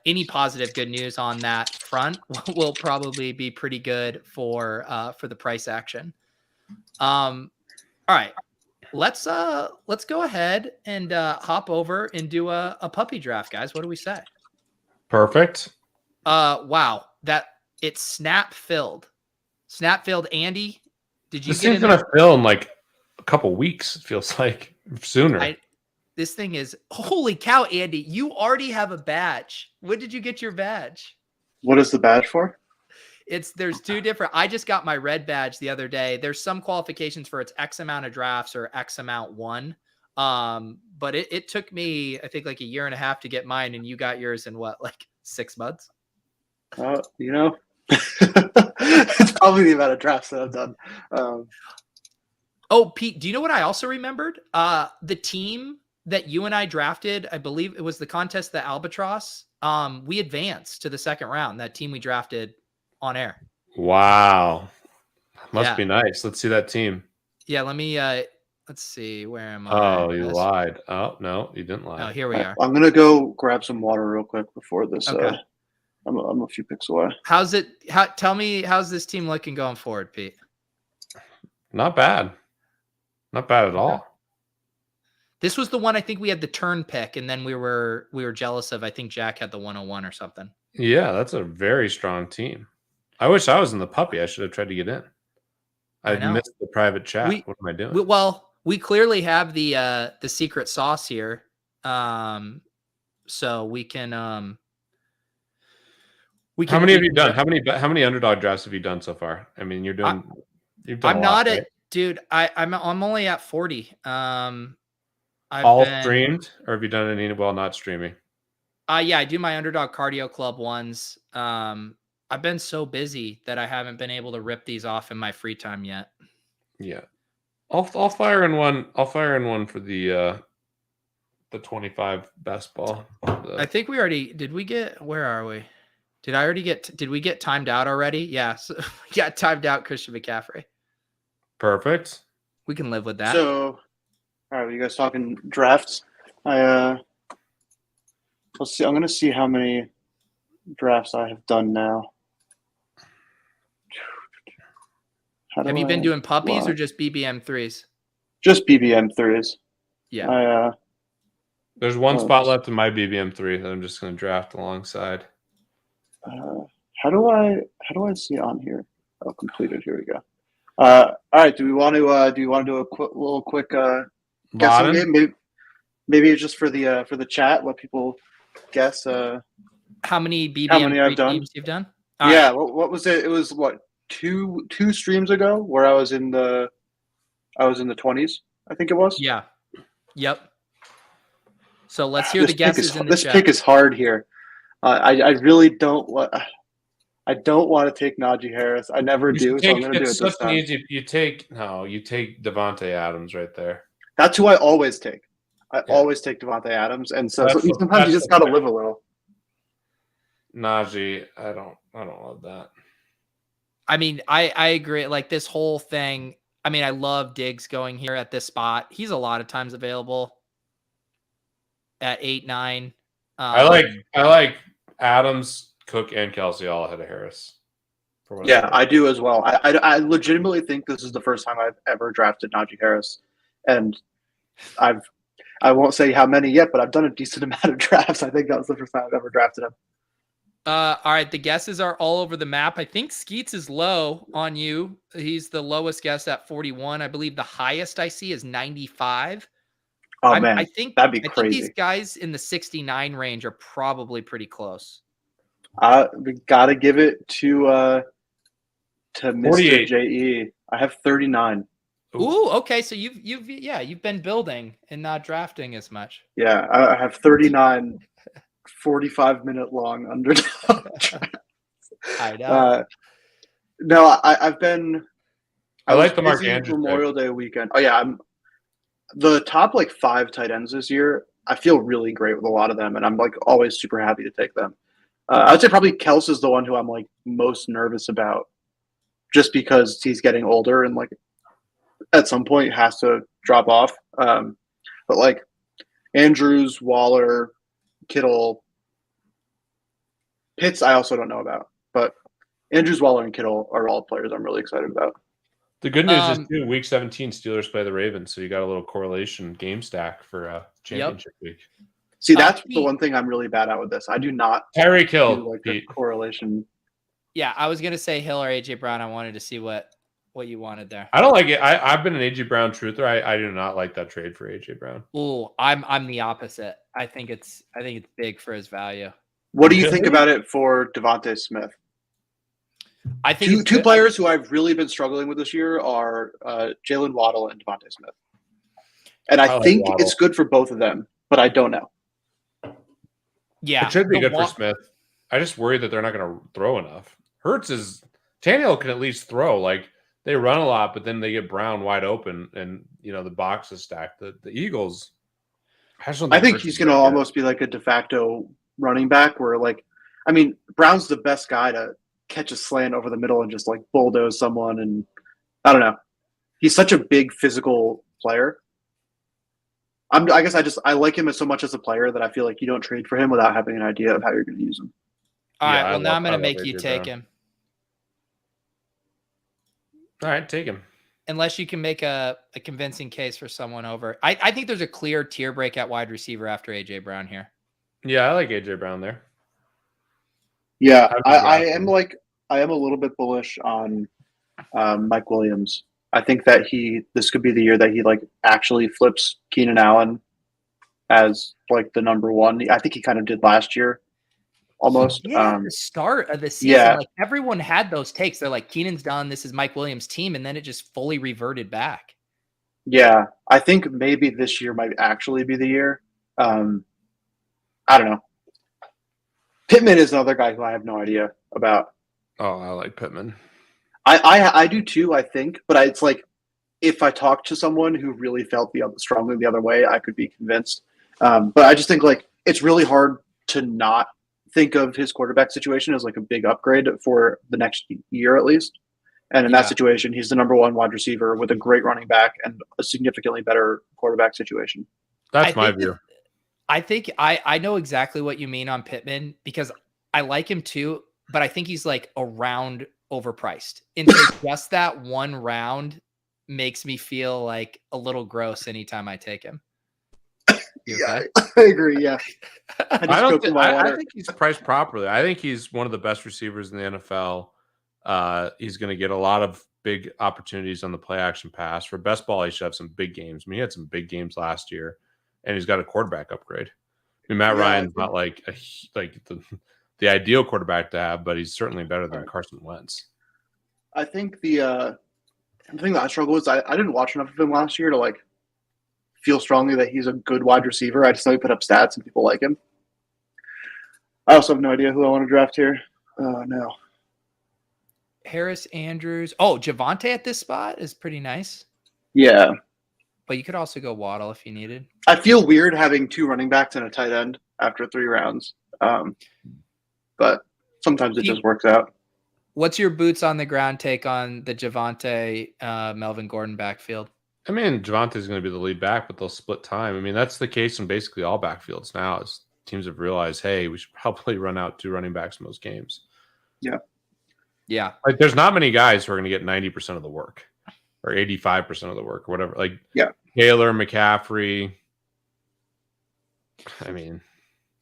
any positive good news on that front will probably be pretty good for the price action. All right, let's go ahead and hop over and do a puppy draft, guys. What do we say? Perfect. Wow, it's snap filled. Andy, did you This get thing's gonna fill in like a couple weeks? It feels like sooner. This thing is, holy cow, Andy! You already have a badge. When did you get your badge? What is the badge for? There's two different. I just got my red badge the other day. There's some qualifications for it's X amount of drafts or X amount won. But it took me, I think, like a year and a half to get mine, and you got yours in what, like 6 months? You know. It's probably the amount of drafts that I've done. Oh, Pete, do you know what I also remembered? The team that you and I drafted, I believe it was the contest, the Albatross. We advanced to the second round. That team we drafted on air. Wow, must be nice. Let's see that team. Yeah, let me. Let's see. Where am I? Oh, you lied. Oh no, you didn't lie. Oh, here we are. I'm gonna go grab some water real quick before this. Okay. I'm a few picks away. Tell me, how's this team looking going forward, Pete? Not bad. Not bad at all. This was the one I think we had the turn pick, and then we were jealous of. I think Jack had the 101 or something. Yeah, that's a very strong team. I wish I was in the puppy. I should have tried to get in. I missed the private chat. What am I doing? We clearly have the secret sauce here, so we can. How many have you done? How many underdog drafts have you done so far? I mean, you've done. I'm not at, dude. I'm only at 40. All streamed, or have you done any while not streaming? Yeah, I do my Underdog Cardio Club ones. I've been so busy that I haven't been able to rip these off in my free time yet. Yeah, I'll fire in one. I'll fire in one for the 25 best ball. I think we already did. We get, where are we? Did we get timed out already? Yeah, so we got timed out. Christian McCaffrey. Perfect. We can live with that. So, all right, you guys talking drafts? I Let's see. I'm going to see how many drafts I have done now. Have you been doing puppies or just BBM threes? Just BBM threes. Yeah. There's one spot left in my BBM 3 that I'm just going to draft alongside. How do I see it on here? Oh, completed. Here we go. All right. Do you want to do a quick guessing game? Maybe just for the chat, let people guess. How many BBM teams you've done? Yeah. What was it? It was what two streams ago where I was in the 20s. I think it was. Yeah. Yep. So let's hear the guesses in the this chat. pick is hard here. I really don't want. I don't want to take Najee Harris. I never do, so I'm going to do it this time. You take Devontae Adams right there. That's who I always take. I always take Devontae Adams, and so sometimes you just got to live a little. Najee, I don't love that. I mean, I agree. Like this whole thing. I mean, I love Diggs going here at this spot. He's a lot of times available at 8, 9. I like Adams, Cook, and Kelsey all ahead of Harris. Yeah, I do as well. I legitimately think this is the first time I've ever drafted Najee Harris, and I won't say how many yet, but I've done a decent amount of drafts. I think that was the first time I've ever drafted him. All right, the guesses are all over the map. I think Skeets is low on you. He's the lowest guess at 41. I believe the highest I see is 95. Oh man, I think that'd be crazy. I think these guys in the 69 range are probably pretty close. We gotta give it to Mr. JE. I have 39. Ooh, okay. So you've been building and not drafting as much. Yeah, I have 39 45-minute long Underdog. I know. No, I've been. I like the Mark Andrews Memorial Day weekend. Oh yeah, I'm the top 5 tight ends this year. I feel really great with a lot of them, and I'm always super happy to take them. I would say probably Kels is the one who I'm most nervous about, just because he's getting older and at some point has to drop off. But Andrews, Waller, Kittle, Pitts, I also don't know about, but Andrews, Waller, and Kittle are all players I'm really excited about. The good news is too, week 17, Steelers play the Ravens, so you got a little correlation game stack for championship week. See, that's the one thing I'm really bad at with this. I do not Tyreek Hill the correlation. Yeah, I was gonna say Hill or AJ Brown. I wanted to see what you wanted there. I don't like it. I've been an AJ Brown truther. I do not like that trade for AJ Brown. Oh, I'm the opposite. I think it's big for his value. What do you think about it for Devontae Smith? I think two players who I've really been struggling with this year are Jalen Waddle and Devontae Smith, and I think it's good for both of them, but I don't know. Yeah, it should be good for Smith. I just worry that they're not going to throw enough. Tannehill can at least throw. They run a lot, but then they get Brown wide open, and the box is stacked. The Eagles. I think he's going to almost be like a de facto running back, where Brown's the best guy to catch a slant over the middle and just bulldoze someone, and I don't know. He's such a big physical player. I guess I like him so much as a player that I feel like you don't trade for him without having an idea of how you're going to use him. All right, well, now I'm going to make you take him. All right, take him. Unless you can make a convincing case for someone over. I think there's a clear tier break at wide receiver after AJ Brown here. Yeah, I like AJ Brown there. Yeah, I am a little bit bullish on Mike Williams. I think that this could be the year that he actually flips Keenan Allen as the number one. I think he kind of did last year, almost. Yeah, the start of the season, everyone had those takes. They're Keenan's done. This is Mike Williams' team, and then it just fully reverted back. Yeah, I think maybe this year might actually be the year. I don't know. Pittman is another guy who I have no idea about. Oh, I like Pittman. I do too, I think, but it's if I talked to someone who really felt strongly the other way, I could be convinced. But I just think it's really hard to not think of his quarterback situation as a big upgrade for the next year at least. And in that situation, he's the number one wide receiver with a great running back and a significantly better quarterback situation. That's my view. I think I know exactly what you mean on Pittman because I like him too, but I think he's like a round overpriced. And so just that one round makes me feel like a little gross anytime I take him. You Yeah, okay? I agree. Yeah, I just don't choked thi- in my I water. think he's priced properly. I think he's one of the best receivers in the NFL. He's going to get a lot of big opportunities on the play action pass. For best ball, he should have some big games. I mean, he had some big games last year, and he's got a quarterback upgrade. I mean, Matt Yeah, I Ryan's think- not like the ideal quarterback to have, but he's certainly better than Carson Wentz. I think the thing that I struggle with is I didn't watch enough of him last year to like feel strongly that he's a good wide receiver. I just know he put up stats and people like him. I also have no idea who I want to draft here. Oh no. Harris Andrews. Oh, Javonte at this spot is pretty nice. Yeah. But you could also go Waddle if you needed. I feel weird having 2 running backs and a tight end after 3 rounds. But sometimes it just works out. What's your boots on the ground take on the Javonte Melvin Gordon backfield? I mean, Javante's going to be the lead back, but they'll split time. I mean, that's the case in basically all backfields now. As teams have realized, hey, we should probably run out 2 running backs in most games. Yeah. Like, there's not many guys who are going to get 90% of the work or 85% of the work or whatever. Like, Taylor, McCaffrey. I mean,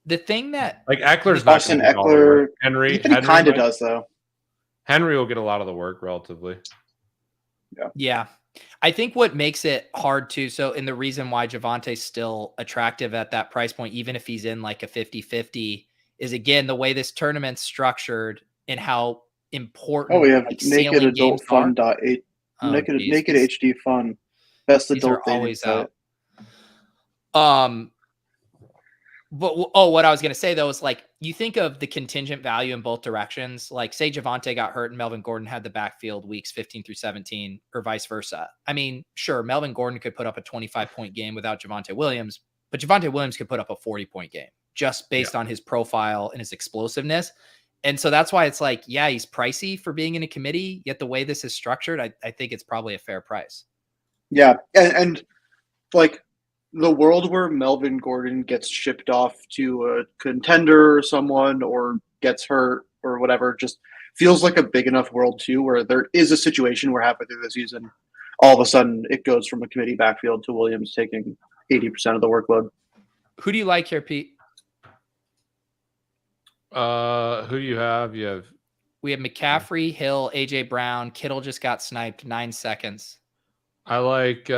the thing that like Eckler's not Austin going to get all the work. Eckler. Henry kind of does though. Henry will get a lot of the work relatively. Yeah. I think what makes it hard too, and the reason why Javante's still attractive at that price point, even if he's in like a 50-50, is again the way this tournament's structured and how important. Oh, we have like, naked adult fun. Naked HD fun. Best These are adult dating always site. out. But what I was going to say though is like you think of the contingent value in both directions. Like say Javonte got hurt and Melvin Gordon had the backfield weeks 15 through 17 or vice versa. I mean, sure, Melvin Gordon could put up a 25-point game without Javonte Williams, but Javonte Williams could put up a 40-point game just based on his profile and his explosiveness. And so that's why it's like, yeah, he's pricey for being in a committee, yet the way this is structured, I think it's probably a fair price. Yeah, and like the world where Melvin Gordon gets shipped off to a contender or someone or gets hurt or whatever just feels like a big enough world too where there is a situation where halfway through the season, all of a sudden it goes from a committee backfield to Williams taking 80% of the workload. Who do you like here, Pete? Who do you have? We have McCaffrey, Hill, AJ Brown. Kittle just got sniped 9 seconds. I like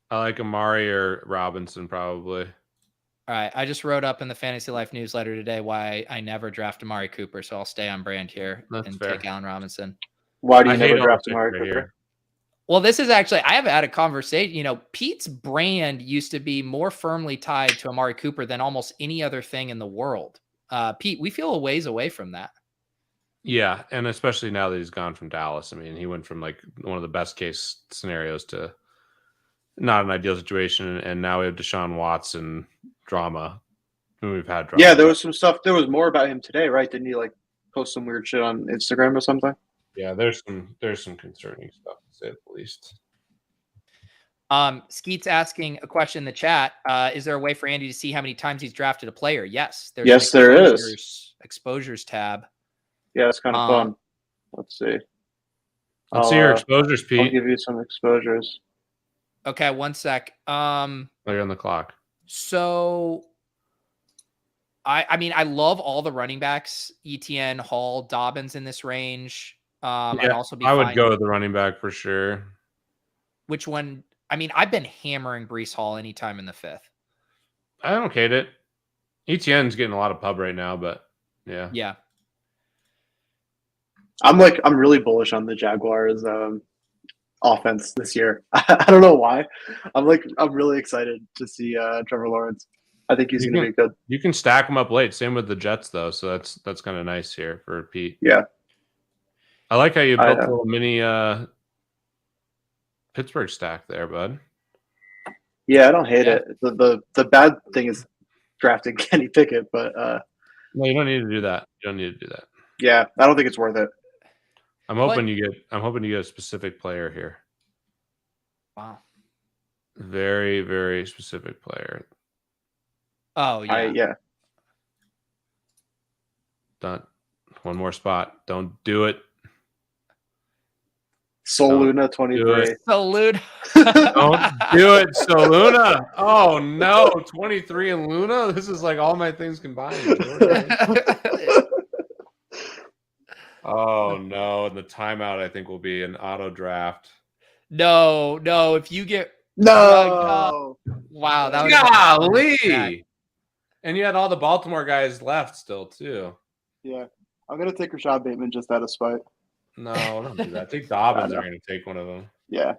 Amari or Robinson probably. All right. I just wrote up in the Fantasy Life newsletter today why I never draft Amari Cooper, so I'll stay on brand here and take Allen Robinson. Why do you never draft Amari Cooper? Well, this is actually, I have had a conversation. You know, Pete's brand used to be more firmly tied to Amari Cooper than almost any other thing in the world. Pete, we feel a ways away from that. Yeah, and especially now that he's gone from Dallas. I mean, he went from like one of the best case scenarios to not an ideal situation, and now we have Deshaun Watson drama. We've had drama. Yeah, there was some stuff. There was more about him today, right? Didn't he like post some weird shit on Instagram or something? Yeah, there's some concerning stuff to say the least. Skeet's asking a question in the chat. Is there a way for Andy to see how many times he's drafted a player? Yes. Yes, there is. Exposures tab. Yeah, it's kind of fun. Let's see. Let's see your exposures, Pete. I'll give you some exposures. Okay, 1 sec. You're on the clock. So I mean, I love all the running backs, ETN, Hall, Dobbins in this range. I'd also be I would go with the running back for sure. Which one? I mean, I've been hammering Breece Hall anytime in the 5th. I don't hate it. ETN's getting a lot of pub right now, but yeah. Yeah. I'm really bullish on the Jaguars offense this year. I don't know why. I'm really excited to see Trevor Lawrence. I think he's going to be good. You can stack them up late. Same with the Jets though, so that's kind of nice here for Pete. Yeah. I like how you built a little mini Pittsburgh stack there, bud. Yeah, I don't hate it. The bad thing is drafting Kenny Pickett, but no, you don't need to do that. You don't need to do that. Yeah, I don't think it's worth it. I'm hoping you get a specific player here. Wow. Very, very specific player. Oh yeah. Yeah. Done. One more spot. Don't do it. Soluna Do 23. it. Salute. Don't do it, Soluna. Oh no, 23 and Luna. This is like all my things combined. Jordan. Oh no, and the timeout I think will be an auto draft. No, if you get drugged up, No. wow, that would Golly. And you had all the Baltimore guys left still too. Yeah. I'm going to take Rashad Bateman just out of spite. No, don't do that. I think Dobbins are going to take one of them. Yeah.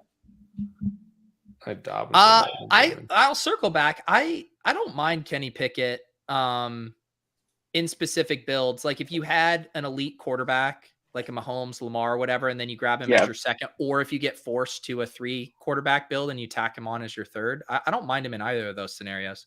Dobbins. I'll circle back. I don't mind Kenny Pickett in specific builds. Like if you had an elite quarterback like a Mahomes, Lamar, or whatever, and then you grab him as your second, or if you get forced to a 3 quarterback build and you tack him on as your third, I don't mind him in either of those scenarios.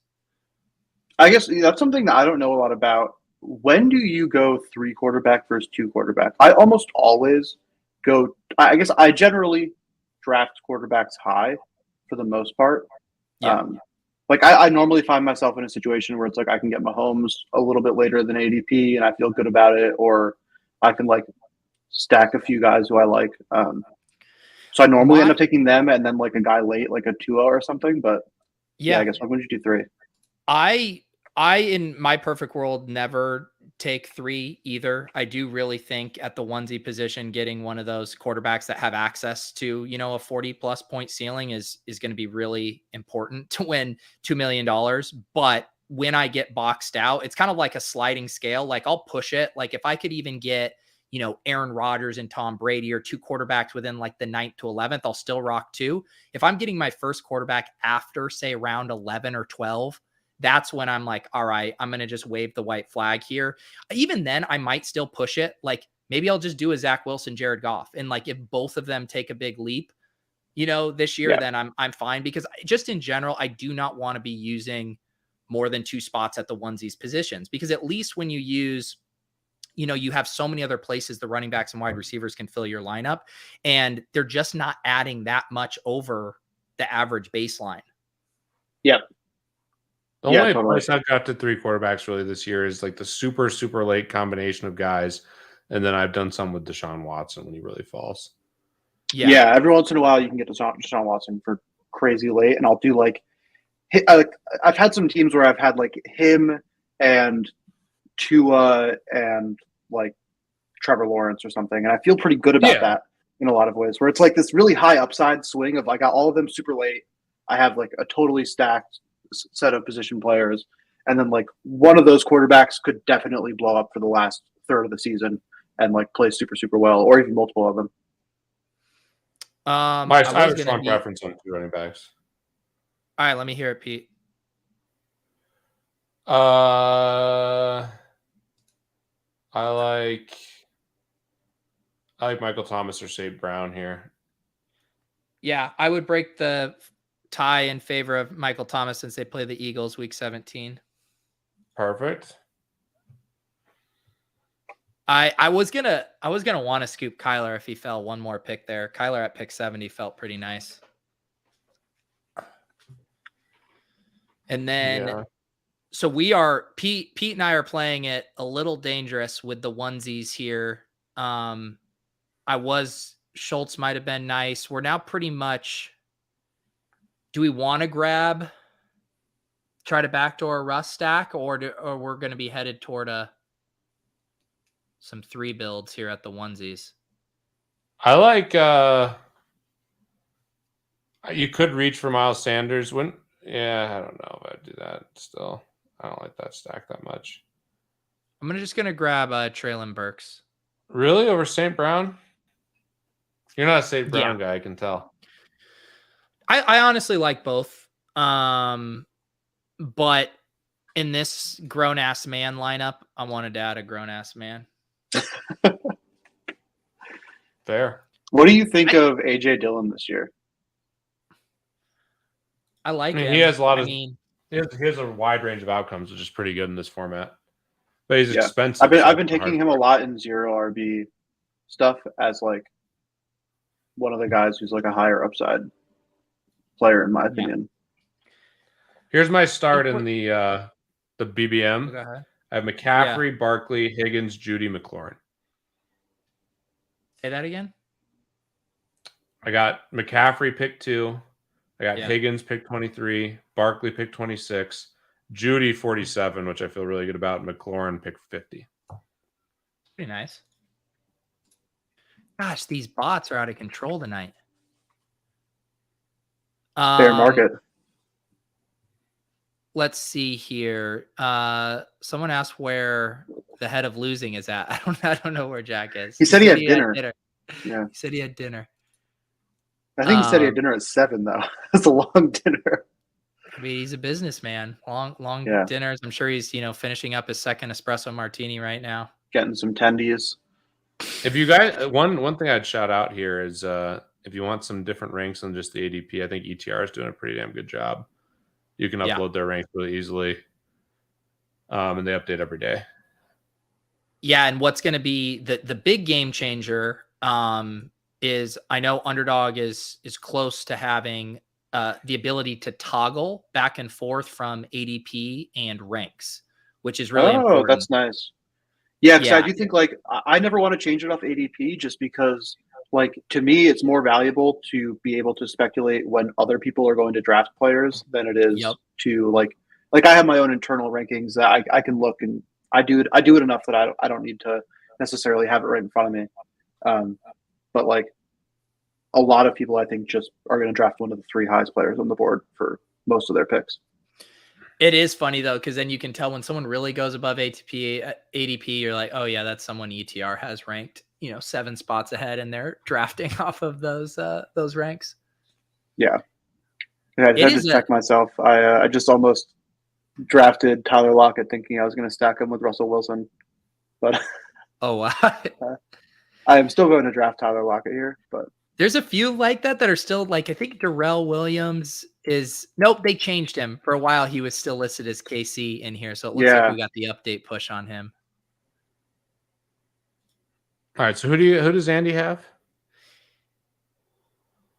I guess that's something that I don't know a lot about. When do you go 3 quarterback versus 2 quarterback? I almost always go. I guess I generally draft quarterbacks high for the most part. Yeah. Like I normally find myself in a situation where it's like I can get Mahomes a little bit later than ADP and I feel good about it, or I can like stack a few guys who I like. So I normally end up taking them and then like a guy late, like a 2-0 or something. But yeah, I guess why wouldn't you do 3? I in my perfect world never take 3 either. I do really think at the onesie position, getting one of those quarterbacks that have access to, you know, a 40+ point ceiling is going to be really important to win $2 million. But when I get boxed out, it's kind of like a sliding scale. Like I'll push it. Like if I could even get, you know, Aaron Rodgers and Tom Brady or 2 quarterbacks within like the 9th to 11th, I'll still rock 2. If I'm getting my first quarterback after say round 11 or 12, that's when I'm like, all right, I'm going to just wave the white flag here. Even then I might still push it. Like maybe I'll just do a Zach Wilson, Jared Goff. And like, if both of them take a big leap, you know, this year, then I'm fine, because just in general, I do not want to be using more than 2 spots at the onesies positions, because at least when you use, you know, you have so many other places the running backs and wide receivers can fill your lineup, and they're just not adding that much over the average baseline. Yep. The only place I've got to 3 quarterbacks really this year is like the super, super late combination of guys. And then I've done some with Deshaun Watson when he really falls. Yeah. Every once in a while you can get Deshaun Watson for crazy late. And I'll do like, I've had some teams where I've had like him and Tua and like Trevor Lawrence or something. And I feel pretty good about that in a lot of ways, where it's like this really high upside swing of I got all of them super late. I have like a totally stacked set of position players, and then like one of those quarterbacks could definitely blow up for the last third of the season and like play super, super well, or even multiple of them. I have a strong preference on 2 running backs. All right, let me hear it, Pete. I like Michael Thomas or St. Brown here. Yeah, I would break the tie in favor of Michael Thomas since they play the Eagles week 17. Perfect. I was gonna want to scoop Kyler if he fell one more pick there. Kyler at pick 70 felt pretty nice. And then so we are Pete and I are playing it a little dangerous with the onesies here. Schultz might have been nice. We're now pretty much, do we want to try to backdoor a Russ stack, or we're going to be headed toward some 3 builds here at the onesies? I like, you could reach for Miles Sanders. I don't know if I'd do that still. I don't like that stack that much. I'm just going to grab Traylon Burks. Really? Over St. Brown? You're not a St. Brown guy, I can tell. I honestly like both. But in this grown-ass man lineup, I wanted to add a grown-ass man. Fair. What do you think of A.J. Dillon this year? I like him. He has he has a wide range of outcomes, which is pretty good in this format. But he's expensive. I've been taking him a lot in 0 RB stuff as like one of the guys who's like a higher upside player, in my opinion. Here's my start in the the BBM. Go ahead. I have McCaffrey, Barkley, Higgins, Judy, McLaurin. Say that again. I got McCaffrey pick 2. I got Yeah. Higgins pick 23, Barkley pick 26, Judy 47, which I feel really good about, and McLaurin pick 50. Pretty nice. Gosh, these bots are out of control tonight. Fair market. Let's see here. Someone asked where the head of losing is at. I don't know where Jack is. He said he had dinner. Yeah. He said he had dinner. I think he said he had dinner at 7 though. That's a long dinner. I mean, he's a businessman. Long dinners. I'm sure he's, finishing up his second espresso martini right now. Getting some tendies. If you guys, one thing I'd shout out here is if you want some different ranks than just the ADP, I think ETR is doing a pretty damn good job. You can upload their ranks really easily, and they update every day. Yeah, and what's going to be the big game changer is I know Underdog is close to having the ability to toggle back and forth from ADP and ranks, which is really important. That's nice. Yeah, because I do think I never want to change it off ADP just because to me it's more valuable to be able to speculate when other people are going to draft players than it is to like I have my own internal rankings that I can look and I do it enough that I don't need to necessarily have it right in front of me. But a lot of people I think just are going to draft one of the 3 highest players on the board for most of their picks. It is funny though, because then you can tell when someone really goes above ADP, you're like, oh yeah, that's someone ETR has ranked, 7 spots ahead, and they're drafting off of those ranks. Yeah, I had to check myself. I just almost drafted Tyler Lockett thinking I was going to stack him with Russell Wilson, but oh wow, I am still going to draft Tyler Lockett here. But there's a few like that are still I think Darrell Williams is nope. They changed him for a while. He was still listed as KC in here, so it looks like we got the update push on him. All right, so who does Andy have?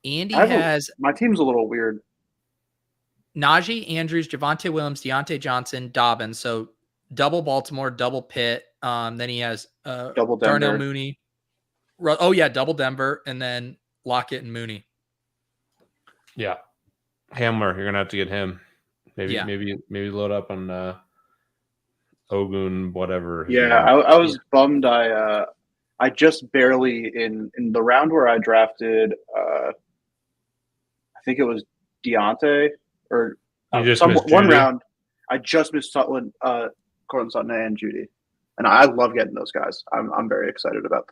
Andy has my team's a little weird. Najee, Andrews, Javonte Williams, Deontay Johnson, Dobbins. So double Baltimore, double Pitt. Then he has double Denver. Darnell Mooney. Oh yeah, double Denver, and then Lockett and Mooney. Yeah, Hamler. You're gonna have to get him. Maybe load up on Ogun, whatever. Yeah, I was bummed. I just barely in the round where I drafted. I think it was Deontay or one round. I just missed Sutton, Cortland Sutton, and Judy, and I love getting those guys. I'm very excited about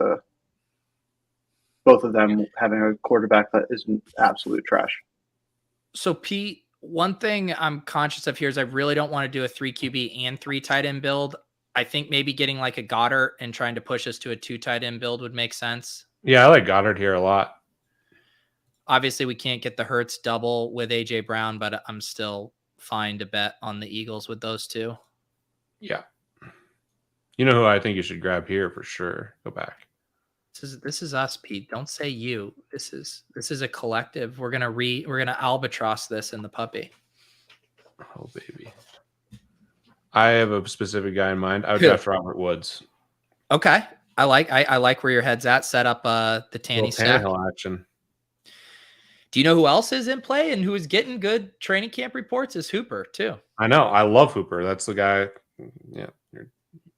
both of them having a quarterback that isn't absolute trash. So Pete, one thing I'm conscious of here is I really don't want to do a 3 QB and 3 tight end build. I think maybe getting a Goddard and trying to push us to a 2 tight end build would make sense. Yeah, I like Goddard here a lot. Obviously, we can't get the Hurts double with AJ Brown, but I'm still fine to bet on the Eagles with those 2. Yeah. You know who I think you should grab here for sure? Go back. This is us, Pete. Don't say you. This is a collective. We're gonna albatross this in the puppy. Oh baby. I have a specific guy in mind. I would draft Robert Woods. Okay. I like where your head's at. Set up the Tanny stack. Action. Do you know who else is in play and who is getting good training camp reports? Is Hooper too. I know. I love Hooper. That's the guy. Yeah.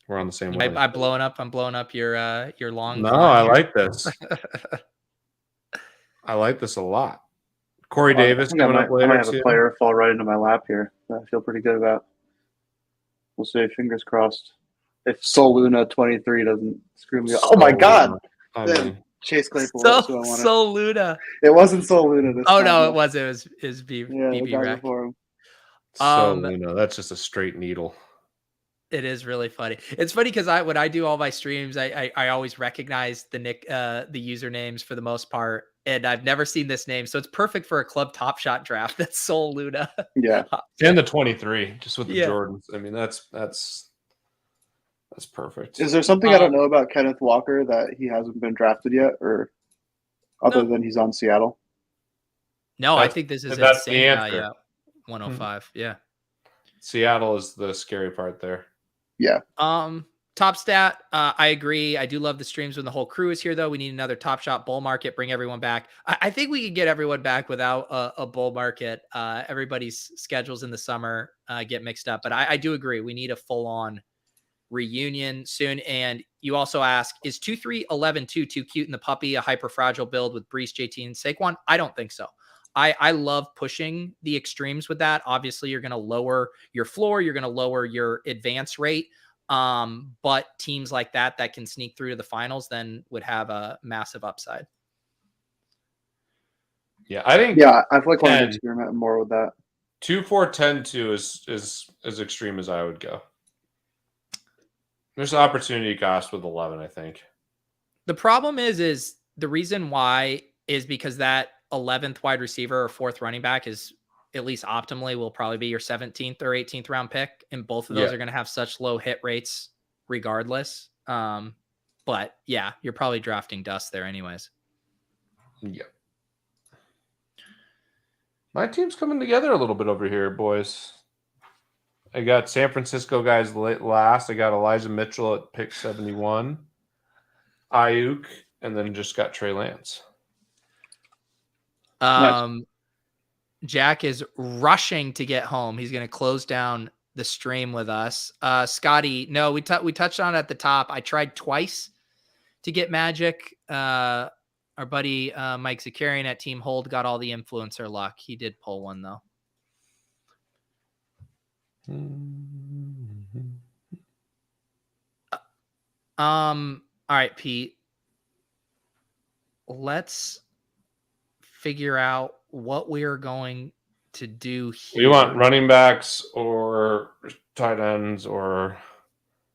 We're on the same way. I'm blowing up your long. No, I like this. I like this a lot. Corey Davis coming up later. I might have a player fall right into my lap here. I feel pretty good about. We'll see. Fingers crossed. If Sol Luna 23 doesn't screw me up. Oh my God! Chase Claypool. Sol Luna. It wasn't Sol Luna. This time, no, it was. It was BB Rack. Sol Luna. That's just a straight needle. It is really funny. It's funny because when I do all my streams, I always recognize the usernames for the most part, and I've never seen this name, so it's perfect for a club Top Shot draft. That's Sol Luna. Yeah, and the 23, just with the Jordans. I mean, that's perfect. Is there something I don't know about Kenneth Walker that he hasn't been drafted yet, or other than he's on Seattle? No, I think this is that's insane. the answer. Yeah, 105. Yeah. Seattle is the scary part there. Yeah. Top Stat, I agree. I do love the streams when the whole crew is here, though. We need another Top Shot bull market, bring everyone back. I think we can get everyone back without a bull market. Everybody's schedules in the summer get mixed up, but I do agree. We need a full-on reunion soon. And you also ask, is 2-3-11-2 too cute in the puppy, a hyper fragile build with Brees, JT, and Saquon? I don't think so. I love pushing the extremes with that. Obviously, you're going to lower your floor. You're going to lower your advance rate. But teams like that can sneak through to the finals then would have a massive upside. Yeah, I think. Yeah, I feel like want to experiment more with that. 2-4-10-2 is as extreme as I would go. There's an opportunity cost with 11, I think. The problem is the reason why is because that 11th wide receiver or 4th running back is, at least optimally, will probably be your 17th or 18th round pick. And both of those are going to have such low hit rates regardless. But yeah, you're probably drafting dust there anyways. Yeah. My team's coming together a little bit over here, boys. I got San Francisco guys last. I got Elijah Mitchell at pick 71. Ayuk, and then just got Trey Lance. Nice. Jack is rushing to get home. He's going to close down the stream with us. Scotty, no, we touched on it at the top. I tried twice to get Magic. Our buddy Mike Zakarian at Team Hold got all the influencer luck. He did pull one, though. All right, Pete. Let's figure out what we are going to do here. We want running backs or tight ends, or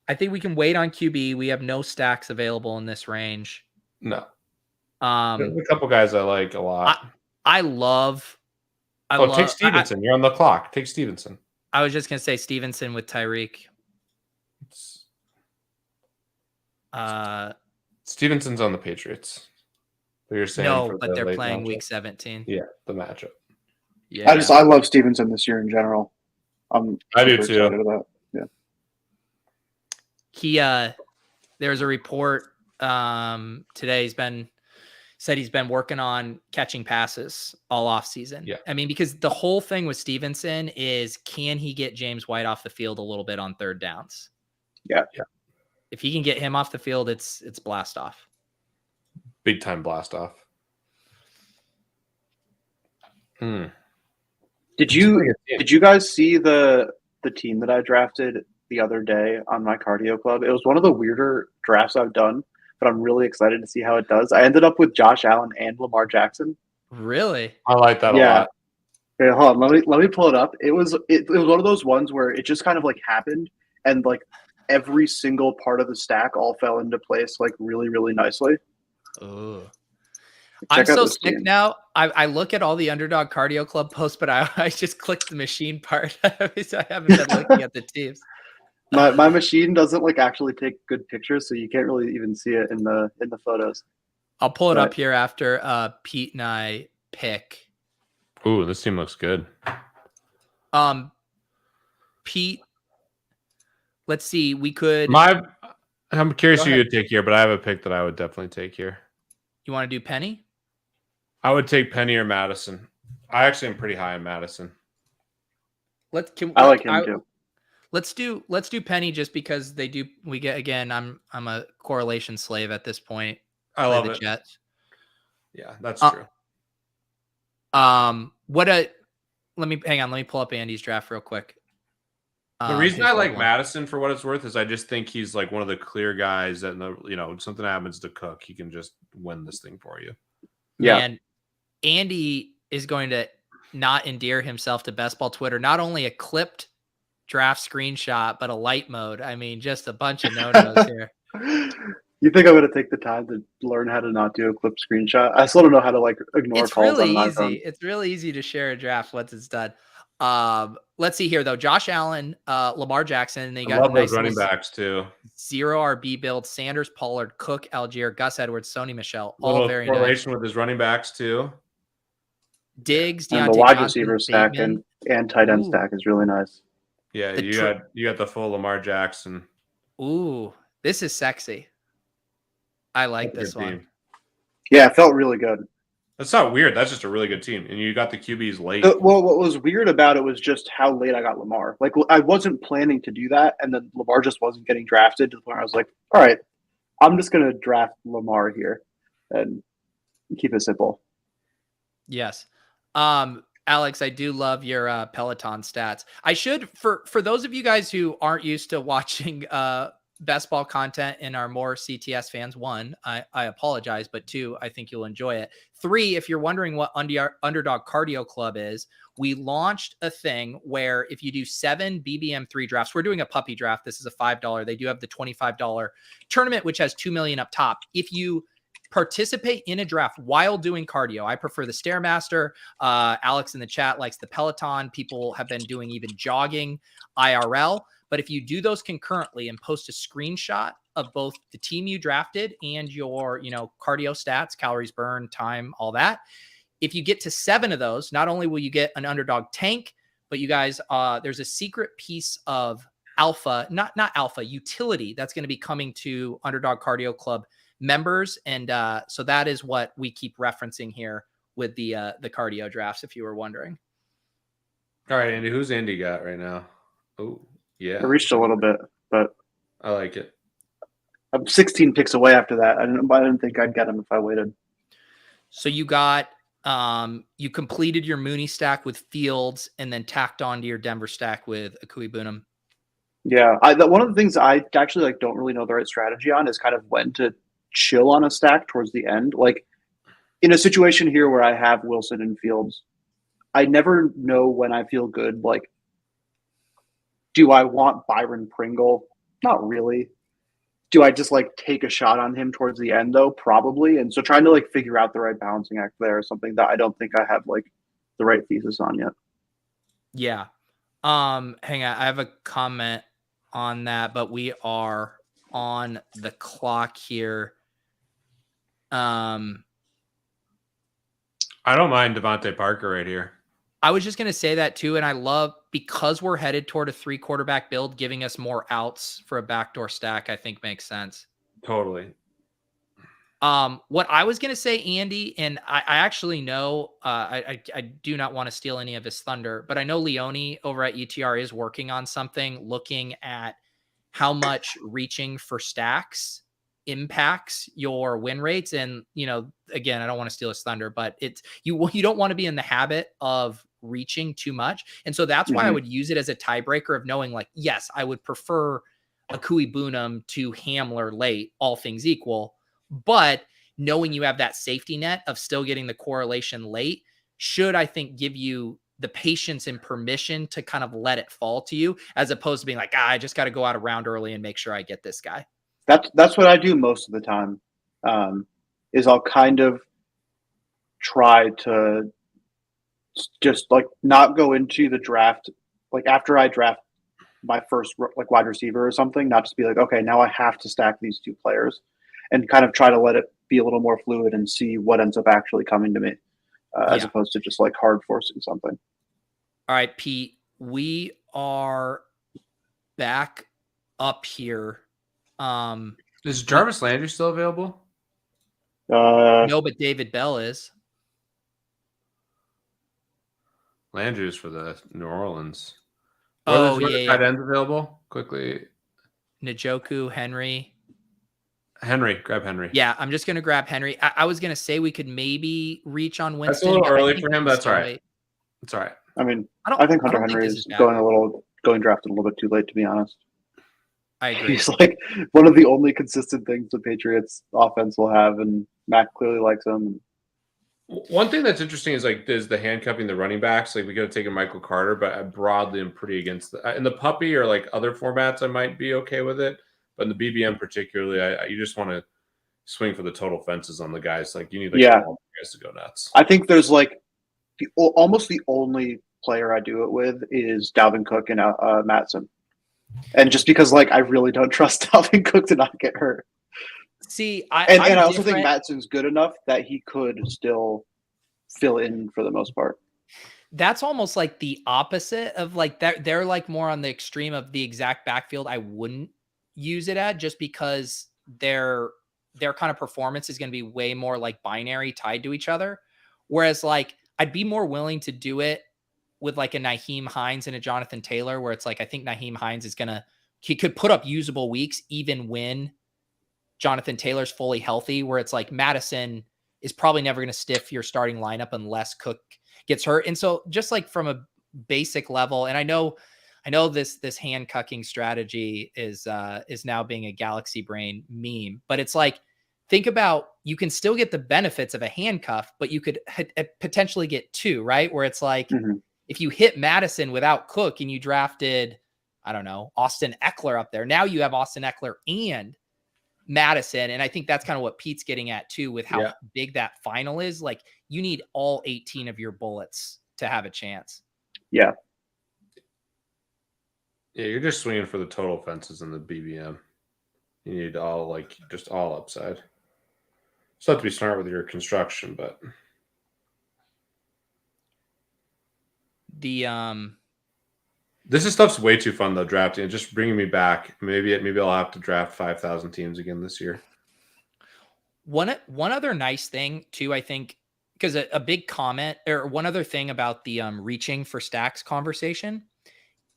I think we can wait on QB. We have no stacks available in this range. No. There's a couple guys I like a lot. I love take Stevenson. You're on the clock. Take Stevenson. I was just gonna say Stevenson with Tyreek. Stevenson's on the Patriots. But you're saying no, but they're playing week 17. Yeah, the matchup. Yeah, I love Stevenson this year in general. I do too. Yeah. There's a report today. He's been working on catching passes all off season. Yeah. I mean, because the whole thing with Stevenson is, can he get James White off the field a little bit on third downs? Yeah. If he can get him off the field, it's blast off. Big time blast off. Did you guys see the team that I drafted the other day on my cardio club? It was one of the weirder drafts I've done, but I'm really excited to see how it does. I ended up with Josh Allen and Lamar Jackson. Really? I like that a lot. Okay, hold on. Let me pull it up. It was one of those ones where it just kind of like happened, and like every single part of the stack all fell into place like really, really nicely. Oh. I'm so sick now. I look at all the Underdog Cardio Club posts, but I just clicked the machine part. So I haven't been looking at the teams. My machine doesn't like actually take good pictures, so you can't really even see it in the photos. I'll pull it up here after Pete and I pick. Ooh, this team looks good. Pete, let's see. We could. I'm curious who you'd take here, but I have a pick that I would definitely take here. You want to do Penny? I would take Penny or Madison. I actually am pretty high on Madison. I like him too. Let's do Penny just because we get, again, I'm a correlation slave at this point. I love it. Jets. Yeah, that's true. Let me pull up Andy's draft real quick. The reason I like Madison, for what it's worth, is I just think he's like one of the clear guys that, something happens to Cook, he can just win this thing for you. Yeah. And Andy is going to not endear himself to Best Ball Twitter. Not only a clipped draft screenshot, but a light mode. I mean, just a bunch of no-nos here. You think I'm going to take the time to learn how to not do a clip screenshot? I still don't know how to like ignore calls on my phone. It's really easy to share a draft once it's done. Let's see here though. Josh Allen, Lamar Jackson, and they got those running backs too. 0 RB build: Sanders, Pollard, Cook, Algier, Gus Edwards, Sony Michel. All very correlation nice. with his running backs too. Diggs, and the wide receiver stack and tight end stack is really nice. Yeah, you got the full Lamar Jackson. Ooh, this is sexy. I like That's a this good one. team. Yeah, it felt really good. That's not weird. That's just a really good team, and you got the QBs late. Well, what was weird about it was just how late I got Lamar. Like, I wasn't planning to do that, and then Lamar just wasn't getting drafted to the point where I was like, all right, I'm just going to draft Lamar here and keep it simple. Yes. Alex, I do love your Peloton stats. I should, for those of you guys who aren't used to watching best ball content and are more CTS fans, one, I apologize, but two, I think you'll enjoy it. Three, if you're wondering what Underdog Cardio Club is, we launched a thing where if you do 7 BBM3 drafts, we're doing a puppy draft. This is a $5. They do have the $25 tournament, which has 2 million up top. If you participate in a draft while doing cardio, I prefer the Stairmaster. Alex in the chat likes the Peloton. People have been doing even jogging IRL. But if you do those concurrently and post a screenshot of both the team you drafted and your, cardio stats, calories burned, time, all that, if you get to 7 of those, not only will you get an Underdog tank, but you guys, there's a secret piece of alpha, not alpha, utility that's going to be coming to Underdog Cardio Club members. And so that is what we keep referencing here with the cardio drafts, if you were wondering. All right, Andy, who's Andy got right now? Oh, yeah. I reached a little bit, but I like it. I'm 16 picks away after that. I didn't think I'd get him if I waited. So you got, you completed your Mooney stack with Fields and then tacked onto your Denver stack with Akui Bunam. Yeah. One of the things I actually don't really know the right strategy on is kind of when to chill on a stack towards the end. Like in a situation here where I have Wilson and Fields, I never know when I feel good. Like, do I want Byron Pringle? Not really. Do I just take a shot on him towards the end though? Probably. And so trying to figure out the right balancing act there is something that I don't think I have the right thesis on yet. Yeah. Hang on. I have a comment on that, but we are on the clock here. I don't mind Devontae Parker right here. I was just going to say that too. And I love, because we're headed toward a 3 quarterback build, giving us more outs for a backdoor stack, I think makes sense. Totally. What I was going to say, Andy, and I actually know, I do not want to steal any of his thunder, but I know Leone over at UTR is working on something, looking at how much reaching for stacks impacts your win rates. And, again, I don't want to steal his thunder, but it's, you don't want to be in the habit of reaching too much. And so that's why I would use it as a tiebreaker of knowing yes, I would prefer Akui Bunam to Hamler late, all things equal, but knowing you have that safety net of still getting the correlation late should, I think, give you the patience and permission to kind of let it fall to you, as opposed to being I just got to go out a round early and make sure I get this guy. That's what I do most of the time. Is I'll kind of try to just not go into the draft after I draft my first wide receiver or something, not just be okay, now I have to stack these 2 players, and kind of try to let it be a little more fluid and see what ends up actually coming to me, as opposed to just hard forcing something. All right, Pete, we are back up here. Is Jarvis Landry still available? No, but David Bell is. Landry's for the New Orleans. Oh, yeah. Yeah. Tight ends available quickly. Njoku, Henry. Grab Henry. Yeah, I'm just going to grab Henry. I was going to say we could maybe reach on Winston. That's a little early for him. That's all right. It's all right. I mean, I think Hunter Henry is going drafted a little bit too late, to be honest. I agree. He's one of the only consistent things the Patriots offense will have, and Mac clearly likes him. One thing that's interesting is the handcuffing the running backs. We could have taken Michael Carter, but I broadly am pretty against in the puppy or other formats. I might be okay with it, but in the BBM particularly, you just want to swing for the total fences on the guys. You need all guys to go nuts. I think there's almost the only player I do it with is Dalvin Cook and Mattson, and just because I really don't trust Dalvin Cook to not get hurt. See, I also think Mattson's good enough that he could still fill in for the most part. That's almost like the opposite of like that. They're like more on the extreme of the exact backfield I wouldn't use it at, just because their kind of performance is going to be way more like binary tied to each other. Whereas like I'd be more willing to do it with like a Nyheim Hines and a Jonathan Taylor, where it's like I think Nyheim Hines he could put up usable weeks even when Jonathan Taylor's fully healthy, where it's like Madison is probably never going to stiff your starting lineup unless Cook gets hurt. And so just like from a basic level, and I know this hand cucking strategy is now being a Galaxy Brain meme, but it's like, think about, you can still get the benefits of a handcuff, but you could potentially get two, right? Where it's like, if you hit Madison without Cook and you drafted, I don't know, Austin Eckler up there, now you have Austin Eckler and Madison. And I think that's kind of what Pete's getting at too, with how big that final is. Like, you need all 18 of your bullets to have a chance. Yeah. Yeah, you're just swinging for the total fences in the BBM. You need just all upside. Still have to be smart with your construction, but this stuff's way too fun though. Drafting and just bringing me back. Maybe I'll have to draft 5,000 teams again this year. One other nice thing too, I think, because a big comment, or one other thing about the reaching for stacks conversation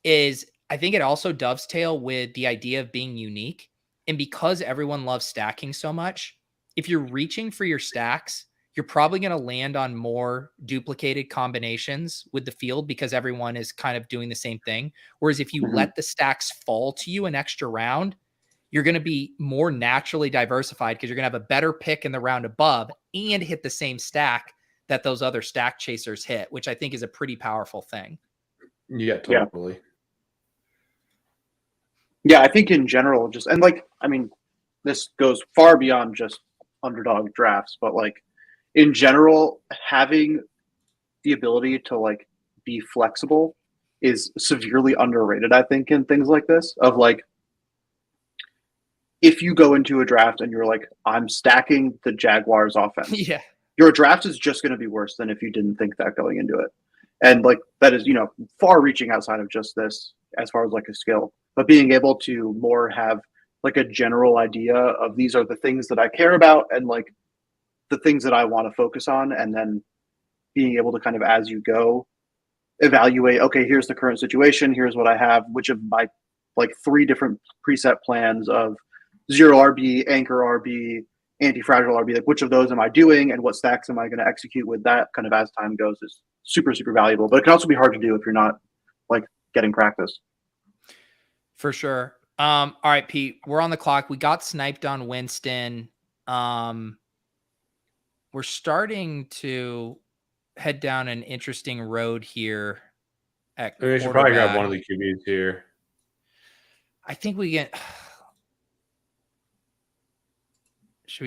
is, I think it also dovetail with the idea of being unique. And because everyone loves stacking so much, if you're reaching for your stacks, you're probably going to land on more duplicated combinations with the field because everyone is kind of doing the same thing. Whereas if you let the stacks fall to you an extra round, you're going to be more naturally diversified because you're going to have a better pick in the round above and hit the same stack that those other stack chasers hit, which I think is a pretty powerful thing. Yeah, totally. Yeah, I think in general, just, and like, I mean, this goes far beyond just underdog drafts, but like in general, having the ability to like be flexible is severely underrated, I think, in things like this. Of like, if you go into a draft and you're like, I'm stacking the Jaguars offense, your draft is just going to be worse than if you didn't think that going into it. And like, that is, far reaching outside of just this as far as like a skill, but being able to more have like a general idea of, these are the things that I care about and like the things that I want to focus on. And then being able to kind of, as you go, evaluate, okay, here's the current situation. Here's what I have, which of my like 3 different preset plans of 0 RB, anchor RB, anti-fragile RB, like which of those am I doing and what stacks am I going to execute with that kind of as time goes is super, super valuable. But it can also be hard to do if you're not like getting practice. For sure. All right, Pete, we're on the clock. We got sniped on Winston. We're starting to head down an interesting road here. We should probably grab one of the QBs here. I think we get. Should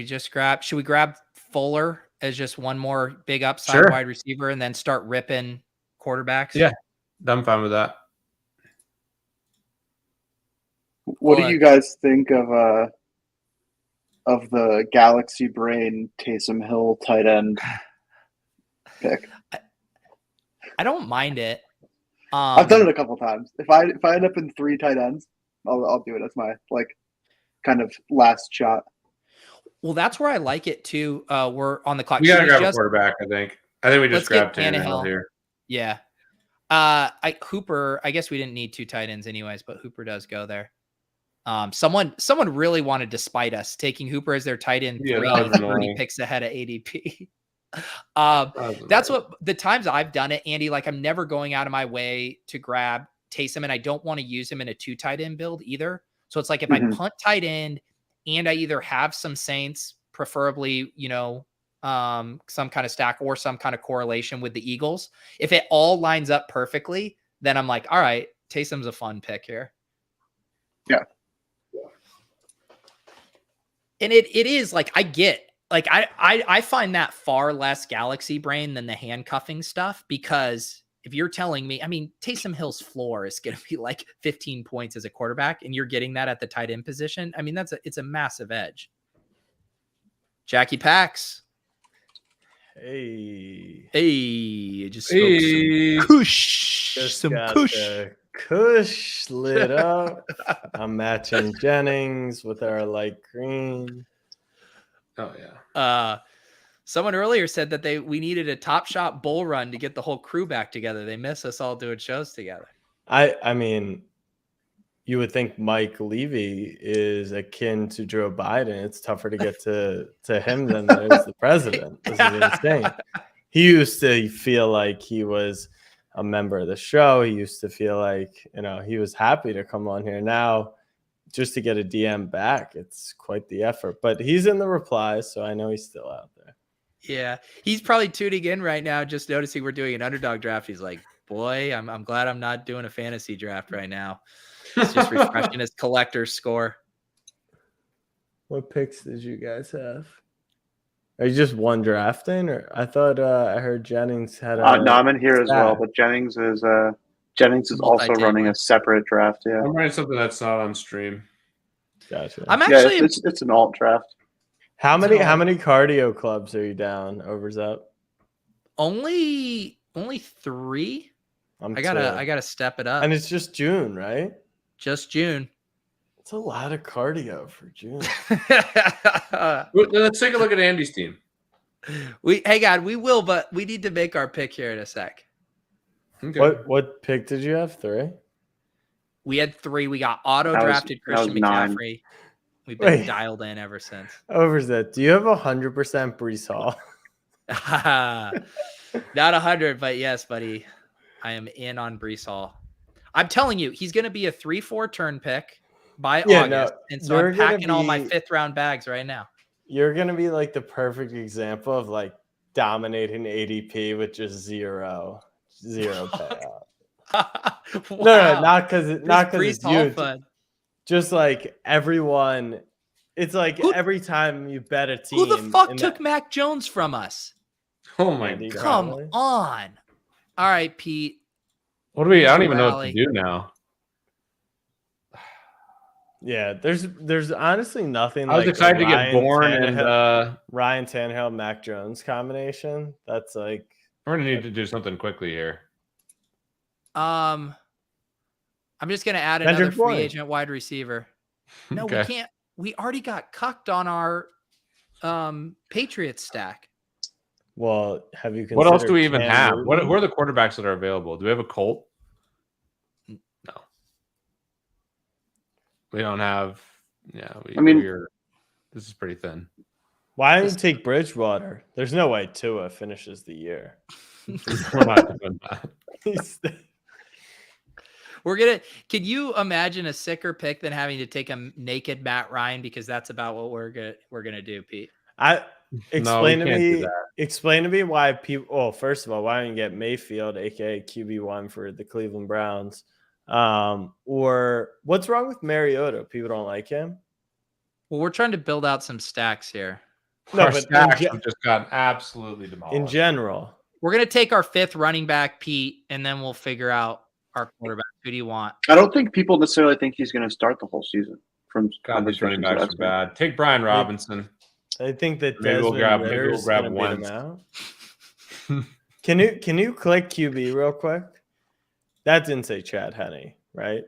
we grab Fuller as just one more big upside wide receiver and then start ripping quarterbacks? Yeah, I'm fine with that. What do you guys think of the Galaxy Brain Taysom Hill tight end pick? I don't mind it. I've done it a couple times. If I end up in 3 tight ends, I'll do it as my like kind of last shot. Well, that's where I like it too. We're on the clock. We gotta grab a quarterback. I think we just grabbed Tannehill here. Yeah. Hooper. I guess we didn't need 2 tight ends anyways, but Hooper does go there. Someone really wanted to spite us, taking Hooper as their tight end 30 picks ahead of ADP. That's what the times I've done it, Andy. Like, I'm never going out of my way to grab Taysom, and I don't want to use him in a 2 tight end build either. So it's like if I punt tight end and I either have some Saints, preferably, some kind of stack or some kind of correlation with the Eagles, if it all lines up perfectly, then I'm like, all right, Taysom's a fun pick here. Yeah. And it is like, I find that far less Galaxy Brain than the handcuffing stuff, because if you're telling me, I mean, Taysom Hill's floor is going to be like 15 points as a quarterback, and you're getting that at the tight end position. I mean, it's a massive edge. Jackie Pax. Hey. You just smoked some kush. Just Some got kush. the kush lit up. I'm matching Jennings with our light green. Oh yeah. Someone earlier said that we needed a Top Shot bull run to get the whole crew back together. They miss us all doing shows together. I mean, you would think Mike Levy is akin to Joe Biden. It's tougher to get to him than there's the president. This is insane. He used to feel like he was a member of the show. He used to feel like, he was happy to come on here. Now, just to get a DM back, it's quite the effort. But he's in the replies, so I know he's still out there. Yeah, he's probably tuning in right now, just noticing we're doing an underdog draft. He's like, boy, I'm glad I'm not doing a fantasy draft right now. It's just refreshing his collector's score. What picks did you guys have? Are you just one drafting, or I thought I heard Jennings had a. No, I'm in here as well, but Jennings is also running a separate draft. Yeah, I'm running something that's not on stream. Gotcha. I'm actually it's an alt draft. How many cardio clubs are you down? Overs up? Only 3. I gotta step it up. And it's just June, right? Just June. It's a lot of cardio for June. Let's take a look at Andy's team. We will, but we need to make our pick here in a sec. Okay. What pick did you have? 3? We had 3. We got auto-drafted Christian McCaffrey. We've been dialed in ever since. Overs that. Do you have 100% Breece Hall? Not 100, but yes, buddy. I am in on Breece Hall. I'm telling you, he's going to be a 3-4 turn pick by August. And so I'm packing all my 5th round bags right now. You're going to be like the perfect example of like dominating ADP with just zero payout. Wow. No, not because it's you. Fun. Just like everyone, it's like every time you bet a team. Who the fuck took Mac Jones from us? Oh my God. Come on. All right, Pete. What do we? I don't even know what to do now. Yeah, there's honestly nothing. I was excited to get Bourne and Ryan Tannehill, Mac Jones combination. That's like we're gonna need to do something quickly here. I'm just gonna add another free agent wide receiver. No, we can't. We already got cucked on our Patriots stack. Well, have you? What else do we even have? What are the quarterbacks that are available? Do we have a Colt? No, we don't have. Yeah, this is pretty thin. Why don't you take Bridgewater? There's no way Tua finishes the year. We're not doing that. Can you imagine a sicker pick than having to take a naked Matt Ryan? Because that's about what we're gonna do, Pete. Explain to me why people. Well, first of all, why don't you get Mayfield, aka QB1 for the Cleveland Browns? Or what's wrong with Mariota? People don't like him. Well, we're trying to build out some stacks here. No, but stacks have just gotten absolutely demolished. In general, we're gonna take our 5th running back, Pete, and then we'll figure out our quarterback. Who do you want? I don't think people necessarily think he's going to start the whole season. God, these running backs are bad. Take Brian Robinson. I think that maybe we'll grab one. Can you click QB real quick? That didn't say Chad Henne, right?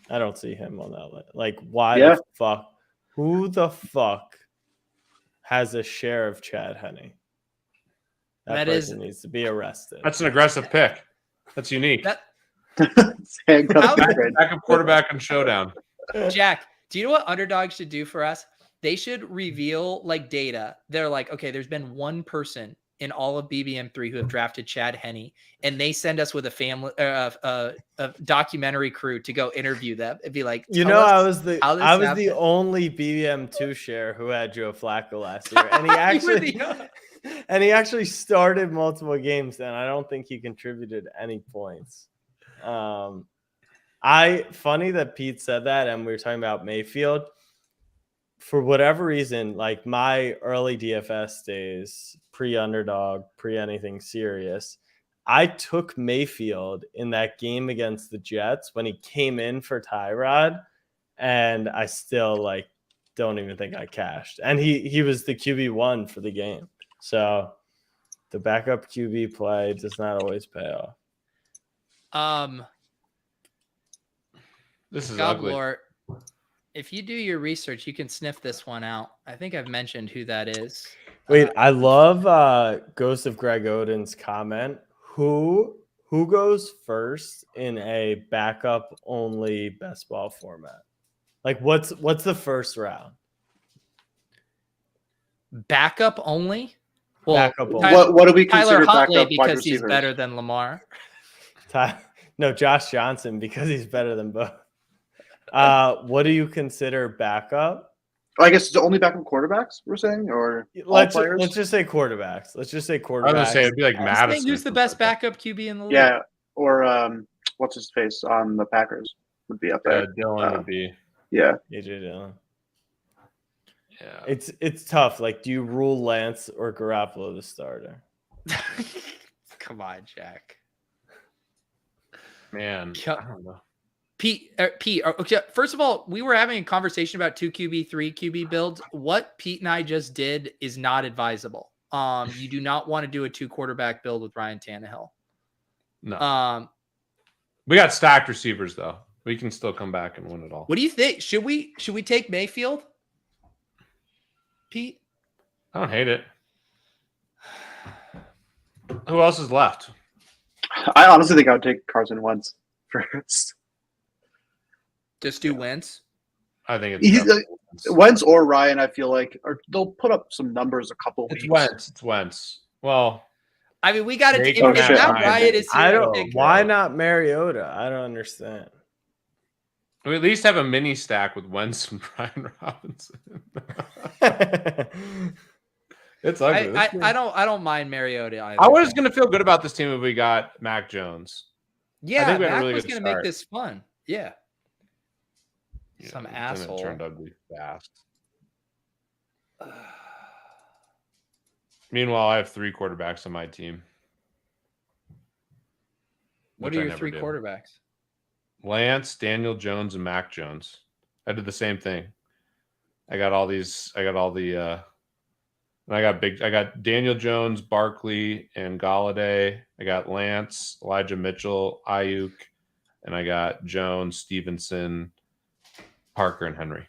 I don't see him on that list. Like, why the fuck? Who the fuck has a share of Chad Henne? That person needs to be arrested. That's an aggressive pick. That's unique. Backup quarterback and showdown. Jack, do you know what Underdog should do for us? They should reveal like data. They're like, okay, there's been one person in all of BBM3 who have drafted Chad Henne, and they send us with a documentary crew to go interview them. It'd be like, I was the only BBM2 share who had Joe Flacco last year, and he actually started multiple games, and I don't think he contributed any points. Funny that Pete said that, and we were talking about Mayfield. For whatever reason, like my early DFS days, pre-Underdog, pre-anything serious, I took Mayfield in that game against the Jets when he came in for Tyrod, and I still don't even think I cashed. And he was the QB1 for the game. So The backup QB play does not always pay off. This is God ugly. Lord, if you do your research, you can sniff this one out. I think I've mentioned who that is. Wait, I love Ghost of Greg Oden's comment. Who goes first in a backup only best ball format? Like what's the first round? Backup only? Well, Backup only. What do we Tyler consider Huntley backup wide because he's receivers? better than Lamar. No, Josh Johnson because he's better than both. What do you consider backup? I guess it's only backup quarterbacks we're saying, or all players? Let's just say quarterbacks. Let's just say quarterbacks. I was gonna say it'd be like Just Madison. think who's the best backup QB in the league? Yeah, or what's his face on the Packers would be up there. Dylan would be. Yeah, AJ Dillon. Yeah. It's tough. Like, do you rule Lance or Garoppolo the starter? Come on, Jack. Man, Yeah. I don't know. Pete, okay, first of all, we were having a conversation about 2 QB, 3 QB builds. What Pete and I just did is not advisable. You do not want to do a 2 quarterback build with Ryan Tannehill. No. We got stacked receivers though. We can still come back and win it all. What do you think? Should we take Mayfield? Pete? I don't hate it. Who else is left? I honestly think I would take Carson Wentz first. Just do Wentz? I think it's He's definitely Wentz. Wentz or Ryan. I feel like, or they'll put up some numbers a couple It's weeks. Wentz. It's Wentz. Well, I mean, we got to. Make If Matt Matt Ryan. Ryan is here, I to don't. take- Why not Mariota? I don't understand. we at least have a mini stack with Wentz and Brian Robinson. It's ugly. I don't mind Mariota either. I was gonna feel good about this team if we got Mac Jones. Yeah, think we had a Mac really was good going to make start. this fun. Yeah. Yeah, Some then it asshole. turned ugly fast. Meanwhile, I have 3 quarterbacks on my team. What which are I your never 3 do. quarterbacks? Lance, Daniel Jones, and Mac Jones. I did the same thing. I got all these. I got all the. I got Daniel Jones, Barkley, and Galladay. I got Lance, Elijah Mitchell, Ayuk, and I got Jones, Stevenson, Parker, and Henry.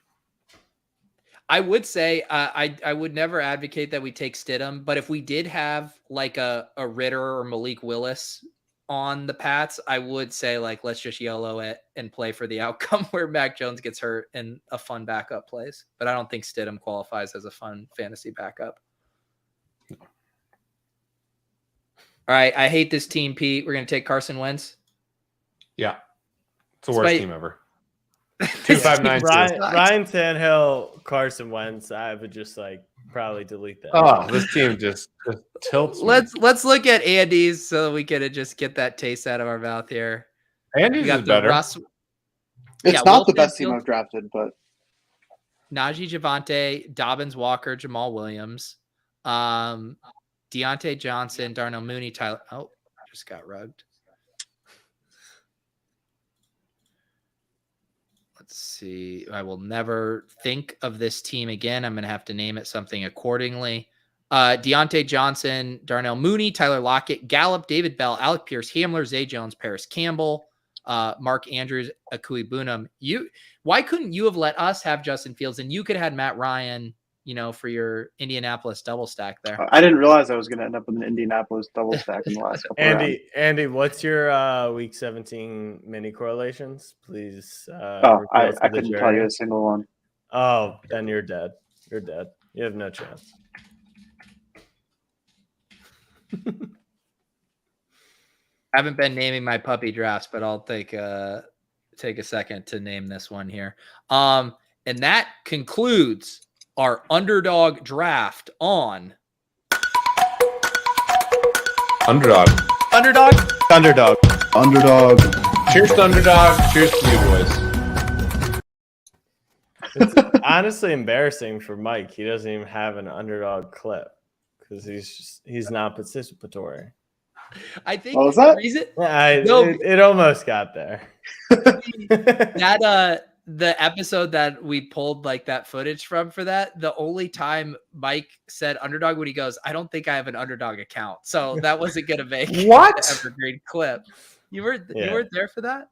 I would say I would never advocate that we take Stidham, but if we did have like a Ritter or Malik Willis on the Pats, I would say like let's just YOLO it and play for the outcome where Mac Jones gets hurt and a fun backup plays. But I don't think Stidham qualifies as a fun fantasy backup. All right, I hate this team, Pete. We're going to take Carson Wentz. Yeah, it's the worst Despite- team ever. 2596. Ryan Tannehill, Carson Wentz. I would just like probably delete that. Oh, this team just tilts. me. Let's look at Andy's so we can just get that taste out of our mouth here. Andy's We got is the better. It's Yeah, not Wilson, the best team Fields- I've drafted, but Najee Javante, Dobbins, Walker, Jamal Williams, Deontay Johnson, Darnell Mooney, Tyler. Oh, just got rugged. Let's see. I will never think of this team again. I'm going to have to name it something accordingly. Deontay Johnson, Darnell Mooney, Tyler Lockett, Gallup, David Bell, Alec Pierce, Hamler, Zay Jones, Paris Campbell, Mark Andrews, Akui Bunam. Why couldn't you have let us have Justin Fields and you could have had Matt Ryan, for your Indianapolis double stack there? I didn't realize I was going to end up with an Indianapolis double stack in the last couple rounds. Andy, what's your week 17 mini correlations? Please. I couldn't tell you a single one. Oh, then you're dead. You're dead. You have no chance. I haven't been naming my puppy drafts, but I'll take a second to name this one here. And that concludes our underdog draft on Underdog. Underdog. Underdog. Cheers to Underdog. Cheers to you boys. It's honestly embarrassing for Mike. He doesn't even have an underdog clip because he's not participatory. I think What was that? the reason Yeah, No. it almost got there. that the episode that we pulled like that footage from for that, the only time Mike said Underdog when he goes, I don't think I have an Underdog account. So that wasn't going to make What? the evergreen clip. You weren't there for that?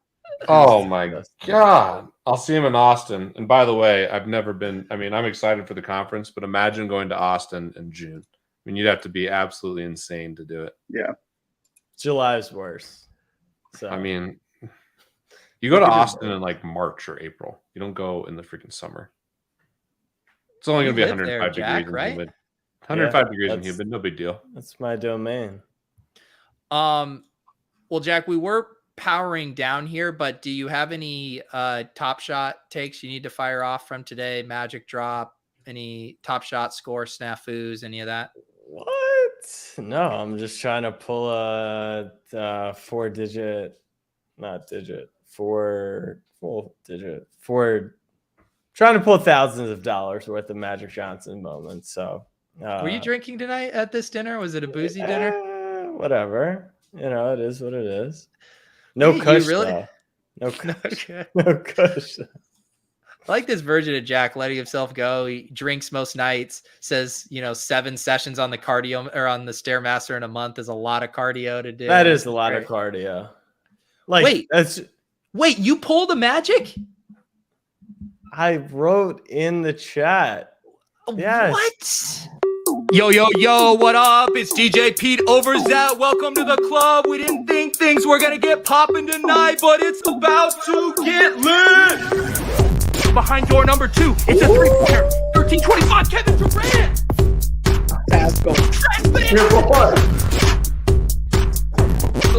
Oh my God. I'll see him in Austin. And by the way, I've never been, I mean, I'm excited for the conference, but imagine going to Austin in June. I mean, you'd have to be absolutely insane to do it. Yeah. July's worse. So I mean, you go to Austin in like March or April. You don't go in the freaking summer. It's only going to be 105 degrees and humid. 105 degrees and humid, no big deal. That's my domain. Well, Jack, we were powering down here, but do you have any Top Shot takes you need to fire off from today? Magic drop, any Top Shot score, snafus, any of that? What? No, I'm just trying to pull a trying to pull thousands of dollars worth of Magic Johnson moments. So were you drinking tonight at this dinner? Was it a boozy dinner? Whatever. You know, it is what it is. No kush, really? though. No kush. No kush. I like this version of Jack letting himself go. He drinks most nights, says, 7 sessions on the cardio or on the Stairmaster in a month is a lot of cardio to do. That is a lot of cardio. Like, wait, you pulled a Magic? I wrote in the chat. Yes. What? Yo, what up? It's DJ Pete Overzet. Welcome to the club. We didn't think things were going to get popping tonight, but it's about to get lit. Behind door number 2, it's a 3-pointer. 13-25, Kevin Durant.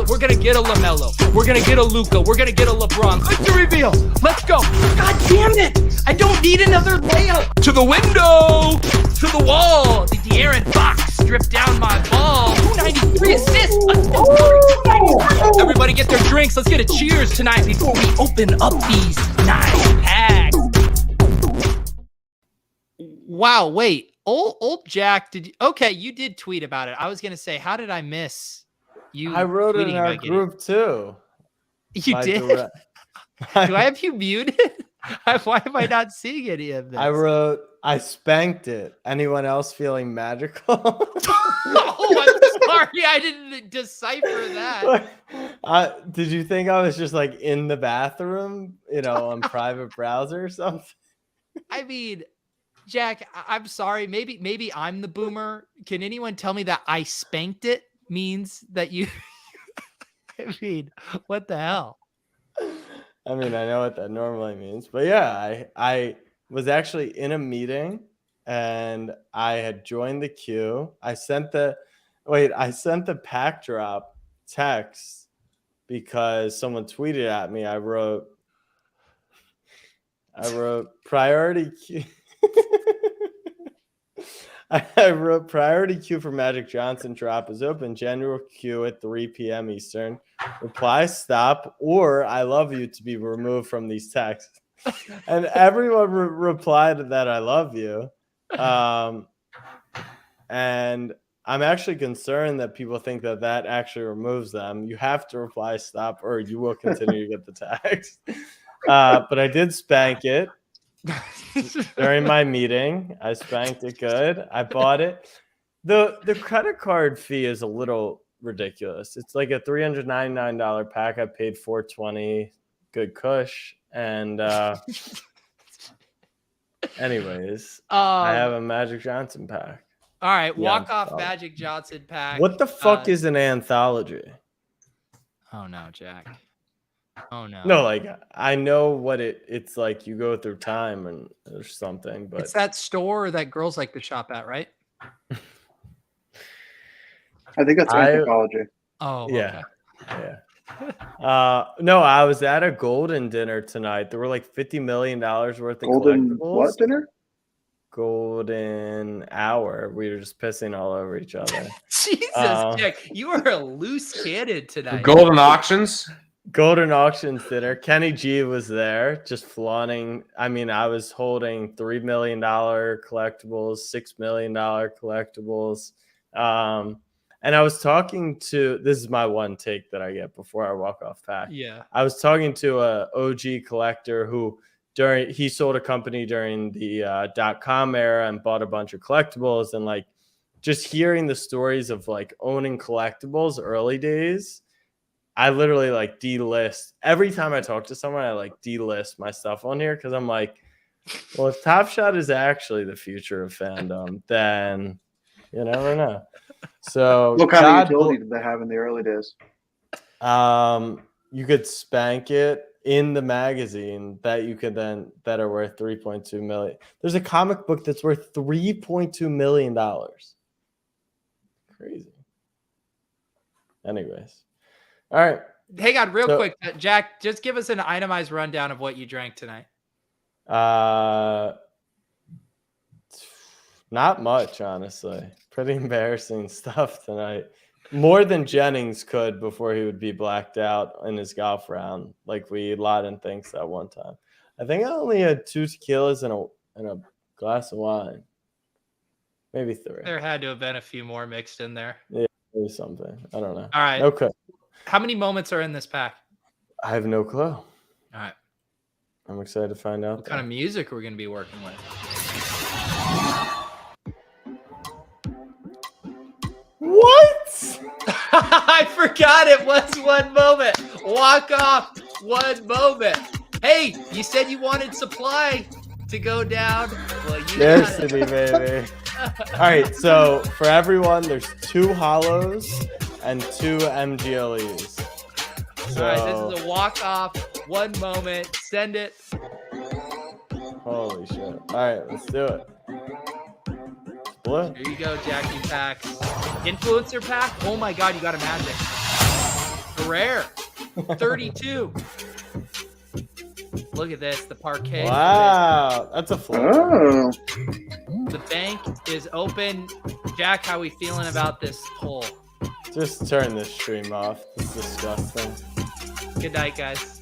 We're going to get a LaMelo. We're going to get a Luka. We're going to get a LeBron. Victory reveal. Let's go. God damn it. I don't need another layup. To the window. To the wall. The De'Aaron Fox stripped down my ball. 293 assists. 293. Everybody get their drinks. Let's get a cheers tonight before we open up these 9 packs. Wow, wait. Old Jack, you did tweet about it. I was going to say, how did I miss you? I wrote it in our group too. You did? Do I have you muted? Why am I not seeing any of this? I wrote, I spanked it. Anyone else feeling magical? Oh, I'm sorry. I didn't decipher that. Did you think I was just like in the bathroom, on private browser or something? I mean, Jack, I'm sorry. Maybe I'm the boomer. Can anyone tell me that I spanked it means that you... I mean, what the hell? I mean, I know what that normally means, but yeah, I was actually in a meeting and I had joined the queue. I sent the pack drop text because someone tweeted at me. I wrote priority queue. I wrote priority queue for Magic Johnson drop is open. General queue at 3 p.m. Eastern. Reply stop or I love you to be removed from these texts. And everyone replied that I love you. And I'm actually concerned that people think that actually removes them. You have to reply stop or you will continue to get the text. But I did spank it. During my meeting, I spanked it good. I bought it. The credit card fee is a little ridiculous. It's like a $399 pack. I paid $420. Good kush. And anyways, I have a Magic Johnson pack. All right, walk off Magic Johnson pack. What the fuck is an anthology? Oh no, Jack. Oh no. No, like I know what it's like. You go through time and there's something, but it's that store that girls like to shop at, right? I think that's anthropology. Oh yeah, okay. Yeah. No, I was at a golden dinner tonight. There were like $50 million worth of golden collectibles. What dinner? Golden hour. We were just pissing all over each other. Jesus, Jack, you are a loose cannon tonight. Golden auctions. Golden auctions dinner. Kenny G was there, just flaunting. I mean, I was holding $3 million collectibles, $6 million collectibles. And I was talking to, this is my one take that I get before I walk off pack. Yeah. I was talking to a OG collector who he sold a company during the .com era and bought a bunch of collectibles, and like just hearing the stories of like owning collectibles early days, I literally like delist every time I talk to someone. I like delist my stuff on here because I'm like, well, if Top Shot is actually the future of fandom, then you never know. So What kind of utility did they have in the early days? You could spank it in the magazine that that are worth 3.2 million. There's a comic book that's worth $3.2 million. Crazy. Anyways. All right. Hang on real quick. Jack, just give us an itemized rundown of what you drank tonight. Not much, honestly. Pretty embarrassing stuff tonight. More than Jennings could before he would be blacked out in his golf round, like Laden thinks that one time. I think I only had 2 tequilas and a glass of wine. Maybe 3. There had to have been a few more mixed in there. Yeah, maybe something. I don't know. All right. Okay. How many moments are in this pack? I have no clue. All right. I'm excited to find out. What kind of music we're going to be working with? What? I forgot it was 1 moment. Walk off 1 moment. Hey, you said you wanted supply to go down. Well, you Scarcity, baby. All right, so for everyone, there's 2 hollows and 2 MGLEs. So, all right, this is a walk off 1 moment. Send it. Holy shit. All right, let's do it. Blue. Here you go, Jackie packs. Influencer pack. Oh my God, you got a magic. A rare. 32. Look at this, the parquet. Wow, that's a flip. Oh. The bank is open. Jack, how we feeling about this pull? Just turn this stream off. It's disgusting. Good night, guys.